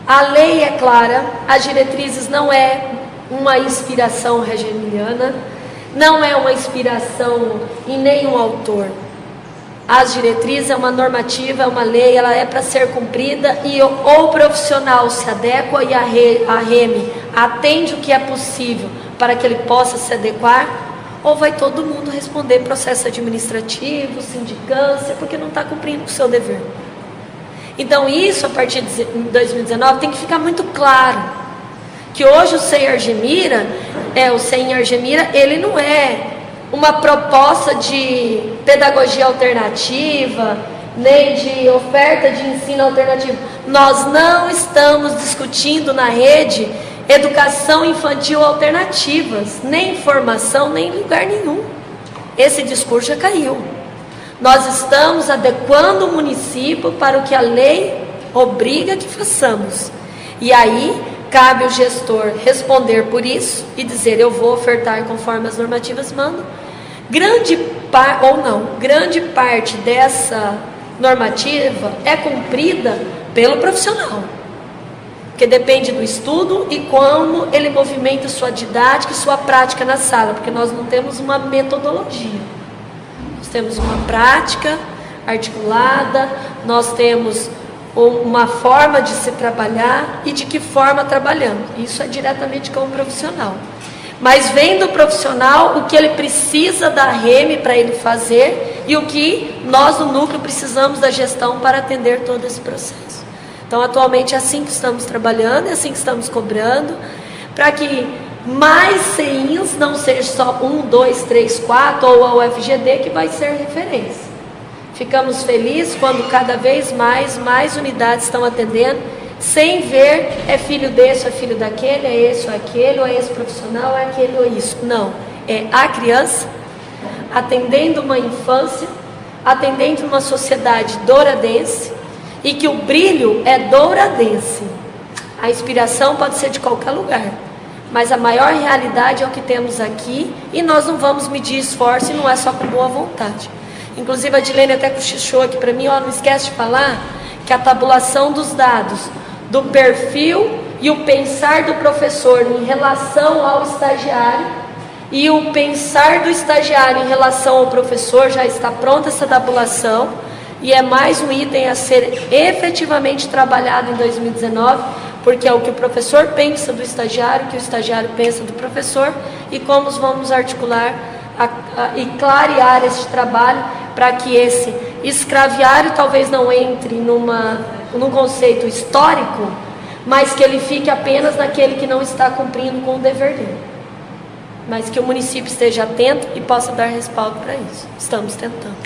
a lei é clara, as diretrizes não é uma inspiração hegeliana, não é uma inspiração em nenhum autor. As diretrizes é uma normativa, é uma lei, ela é para ser cumprida, e ou o profissional se adequa e a REME atende o que é possível para que ele possa se adequar, ou vai todo mundo responder processo administrativo, sindicância, porque não está cumprindo o seu dever. Então isso, a partir de 2019, tem que ficar muito claro, que hoje o SEI Argemira, ele não é uma proposta de pedagogia alternativa, nem de oferta de ensino alternativo. Nós não estamos discutindo na rede educação infantil alternativas, nem formação, nem em lugar nenhum. Esse discurso já caiu. Nós estamos adequando o município para o que a lei obriga que façamos. E aí cabe o gestor responder por isso e dizer: eu vou ofertar conforme as normativas mandam. Grande parte dessa normativa é cumprida pelo profissional, porque depende do estudo e como ele movimenta sua didática e sua prática na sala, porque nós não temos uma metodologia, nós temos uma prática articulada, nós temos uma forma de se trabalhar e de que forma trabalhando. Isso é diretamente com o profissional. Mas vem do profissional o que ele precisa da REME para ele fazer e o que nós no núcleo precisamos da gestão para atender todo esse processo. Então, atualmente é assim que estamos trabalhando, é assim que estamos cobrando, para que mais CEINs não seja só 1, 2, 3, 4 ou a UFGD que vai ser referência. Ficamos felizes quando cada vez mais unidades estão atendendo, sem ver é filho desse, é filho daquele, é esse ou aquele, ou é esse profissional, é aquele ou isso. Não, é a criança atendendo uma infância, atendendo uma sociedade douradense, e que o brilho é douradense. A inspiração pode ser de qualquer lugar, mas a maior realidade é o que temos aqui, e nós não vamos medir esforço, e não é só com boa vontade. Inclusive a Dilene até cochichou aqui para mim, não esquece de falar que a tabulação dos dados do perfil e o pensar do professor em relação ao estagiário e o pensar do estagiário em relação ao professor, já está pronta essa tabulação e é mais um item a ser efetivamente trabalhado em 2019, porque é o que o professor pensa do estagiário, o que o estagiário pensa do professor e como vamos articular e clarear esse trabalho para que esse escraviário talvez não entre num conceito histórico, mas que ele fique apenas naquele que não está cumprindo com o dever dele. Mas que o município esteja atento e possa dar respaldo para isso. Estamos tentando.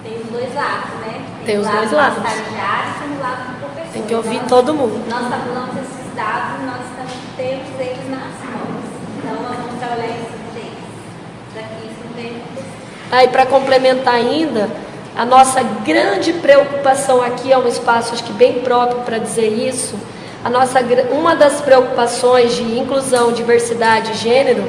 Tem os dois lados, né? Tem os dois lados. Do estagiário e tem o lado do professor. Tem que ouvir todo mundo. Nós tabulamos esses dados e nós temos eles nas mãos. Então, nós vamos trabalhar isso daqui, isso não tem. Aí, para complementar ainda, a nossa grande preocupação aqui é um espaço, acho que bem próprio para dizer isso. Uma das preocupações de inclusão, diversidade e gênero,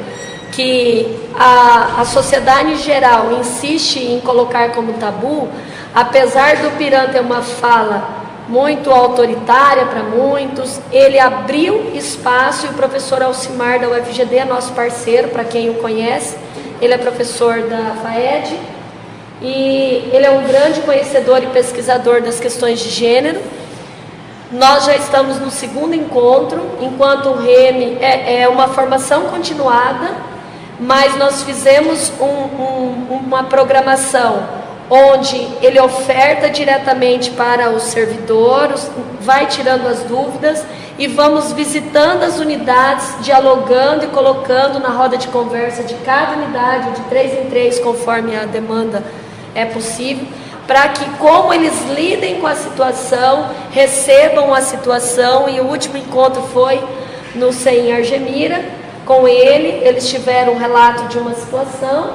que a sociedade em geral insiste em colocar como tabu, apesar do Piran ter uma fala muito autoritária para muitos, ele abriu espaço, e o professor Alcimar da UFGD é nosso parceiro, para quem o conhece, ele é professor da FAED, e ele é um grande conhecedor e pesquisador das questões de gênero. Nós já estamos no segundo encontro, enquanto o REME é uma formação continuada, mas nós fizemos uma programação onde ele oferta diretamente para o servidor, vai tirando as dúvidas e vamos visitando as unidades, dialogando e colocando na roda de conversa de cada unidade, de 3 em 3, conforme a demanda é possível, para que como eles lidem com a situação, recebam a situação. E o último encontro foi no CEIN Argemira, com eles tiveram um relato de uma situação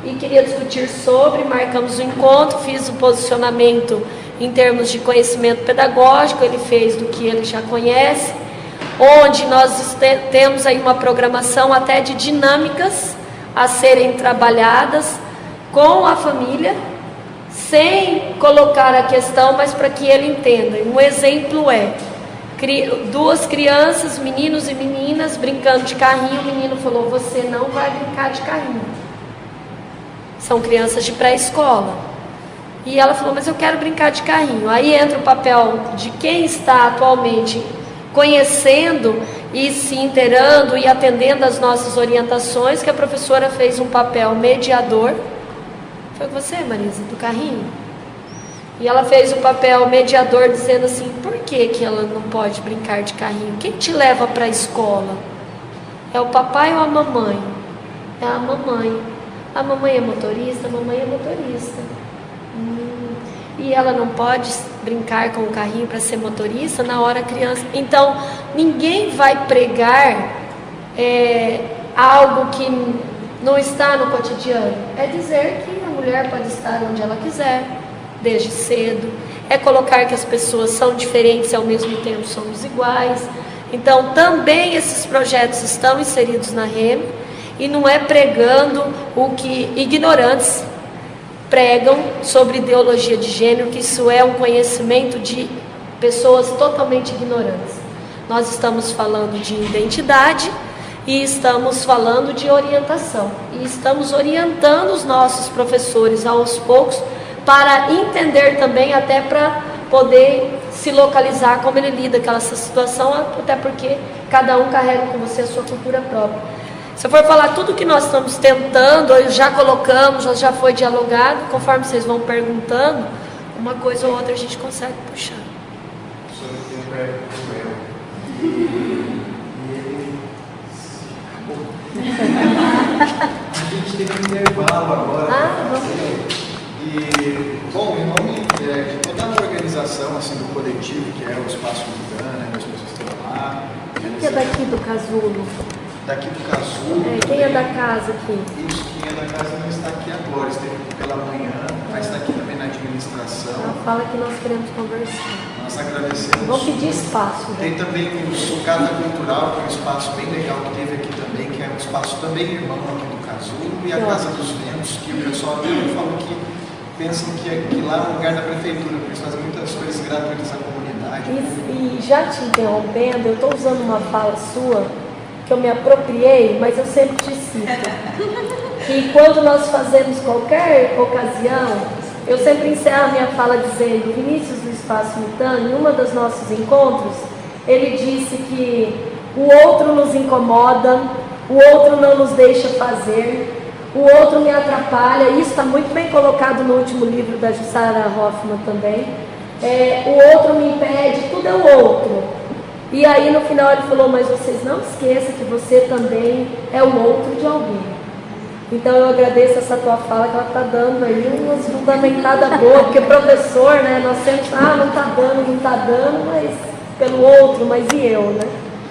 e queria discutir sobre, marcamos o encontro, fiz o posicionamento em termos de conhecimento pedagógico, ele fez do que ele já conhece, onde nós temos aí uma programação até de dinâmicas a serem trabalhadas com a família, sem colocar a questão, mas para que ele entenda. Um exemplo é 2 crianças, meninos e meninas, brincando de carrinho. O menino falou: você não vai brincar de carrinho. São crianças de pré-escola. E ela falou: mas eu quero brincar de carrinho. Aí entra o papel de quem está atualmente conhecendo e se inteirando e atendendo às nossas orientações, que a professora fez um papel mediador. Foi você, Marisa, do carrinho? E ela fez o papel mediador dizendo assim: por que ela não pode brincar de carrinho? Quem te leva para a escola? É o papai ou a mamãe? É a mamãe. A mamãe é motorista? A mamãe é motorista. E ela não pode brincar com o carrinho para ser motorista na hora criança. Então, ninguém vai pregar algo que não está no cotidiano. É dizer que a mulher pode estar onde ela quiser, desde cedo. É colocar que as pessoas são diferentes e ao mesmo tempo somos iguais. Então, também esses projetos estão inseridos na REME e não é pregando o que ignorantes pregam sobre ideologia de gênero, que isso é um conhecimento de pessoas totalmente ignorantes. Nós estamos falando de identidade e estamos falando de orientação. E estamos orientando os nossos professores aos poucos para entender também, até para poder se localizar como ele lida com essa situação, até porque cada um carrega com você a sua cultura própria. Se eu for falar tudo que nós estamos tentando, já colocamos, já foi dialogado, conforme vocês vão perguntando, uma coisa ou outra a gente consegue puxar. O senhor tem a gente tem um intervalo agora. E, bom, em nome de toda a organização assim, do coletivo, que é o Espaço Mundana, né, as pessoas que estão lá. Quem é daqui do Casulo? Daqui do Casulo. Quem é da casa aqui? Isso, quem é da casa não está aqui agora, esteve aqui pela manhã, mas está aqui também na administração. Fala que nós queremos conversar. Nós agradecemos. Vamos pedir espaço. Né? Tem também o Sucata Cultural, que é um espaço bem legal que teve aqui também, que é um espaço também irmão aqui do Casulo, e a Casa dos Ventos, que o pessoal também falou que pensam que lá é um lugar da prefeitura, porque eles fazem muitas coisas gratuitas à comunidade. E já te interrompendo, eu estou usando uma fala sua, que eu me apropriei, mas eu sempre te cito. Que quando nós fazemos qualquer ocasião, eu sempre encerro a minha fala dizendo: Vinícius do Espaço Mutano, em uma dos nossos encontros, ele disse que o outro nos incomoda, o outro não nos deixa fazer, o outro me atrapalha. Isso está muito bem colocado no último livro da Jussara Hoffmann também. O outro me impede, tudo é o outro. E aí no final ele falou: mas vocês não esqueçam que você também é o outro de alguém. Então eu agradeço essa tua fala, que ela está dando aí umas fundamentadas boas, porque professor, né, nós sempre, não está dando, mas pelo outro, mas e eu, né?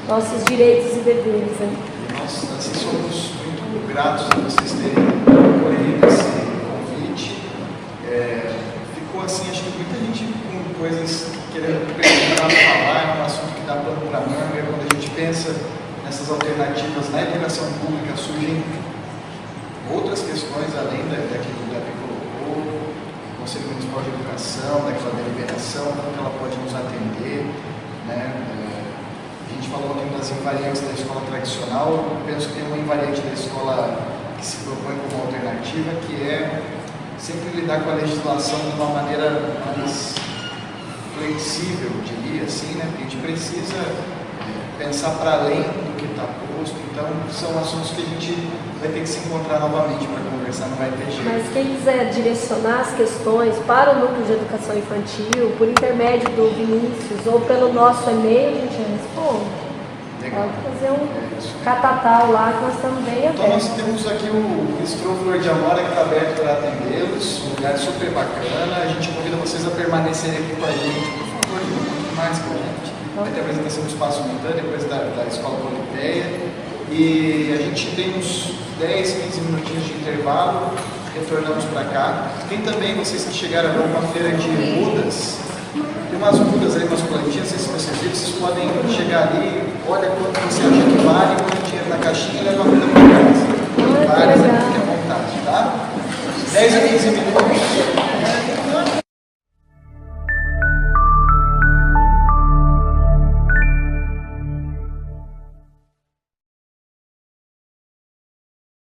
Nossos direitos e deveres. Né? Nós assim, somos muito gratos a vocês terem acolhido esse convite. Ficou assim, acho que muita gente com coisas querendo perguntar, falar, é um assunto que dá pano para manga. Quando a gente pensa nessas alternativas na educação pública, surgem outras questões além daquilo que o Gabi colocou, o Conselho Municipal de Educação, daquela deliberação, como ela pode nos atender, né? A gente falou aqui das invariantes da escola tradicional. Eu penso que tem uma invariante da escola que se propõe como alternativa, que é sempre lidar com a legislação de uma maneira mais flexível, diria assim, né? Porque a gente precisa pensar para além do que está posto. Então, são assuntos que a gente vai ter que se encontrar novamente para conversar, não vai ter jeito. Mas quem quiser direcionar as questões para o Núcleo de Educação Infantil, por intermédio do Vinícius ou pelo nosso e-mail, a gente responde. Legal. Pode fazer um catatal lá que nós estamos bem abertos. Então nós temos aqui o Bistrô Flor de Amora, que está aberto para atendê-los, um lugar super bacana. A gente convida vocês a permanecerem aqui com a gente, por favor, muito mais com a gente. Vai ter a apresentação do Espaço Mutano, depois da Escola Polipeia. E a gente tem uns 10, 15 minutinhos de intervalo, retornamos para cá. Tem também, vocês que chegaram a uma feira de mudas, tem umas mudas aí, umas plantinhas, não sei se vocês viram, vocês podem chegar ali, olha quanto você acha que vale, põe o dinheiro na caixinha e leva a muda para casa. Várias aqui, fique à vontade, tá? 10 a 15 minutos.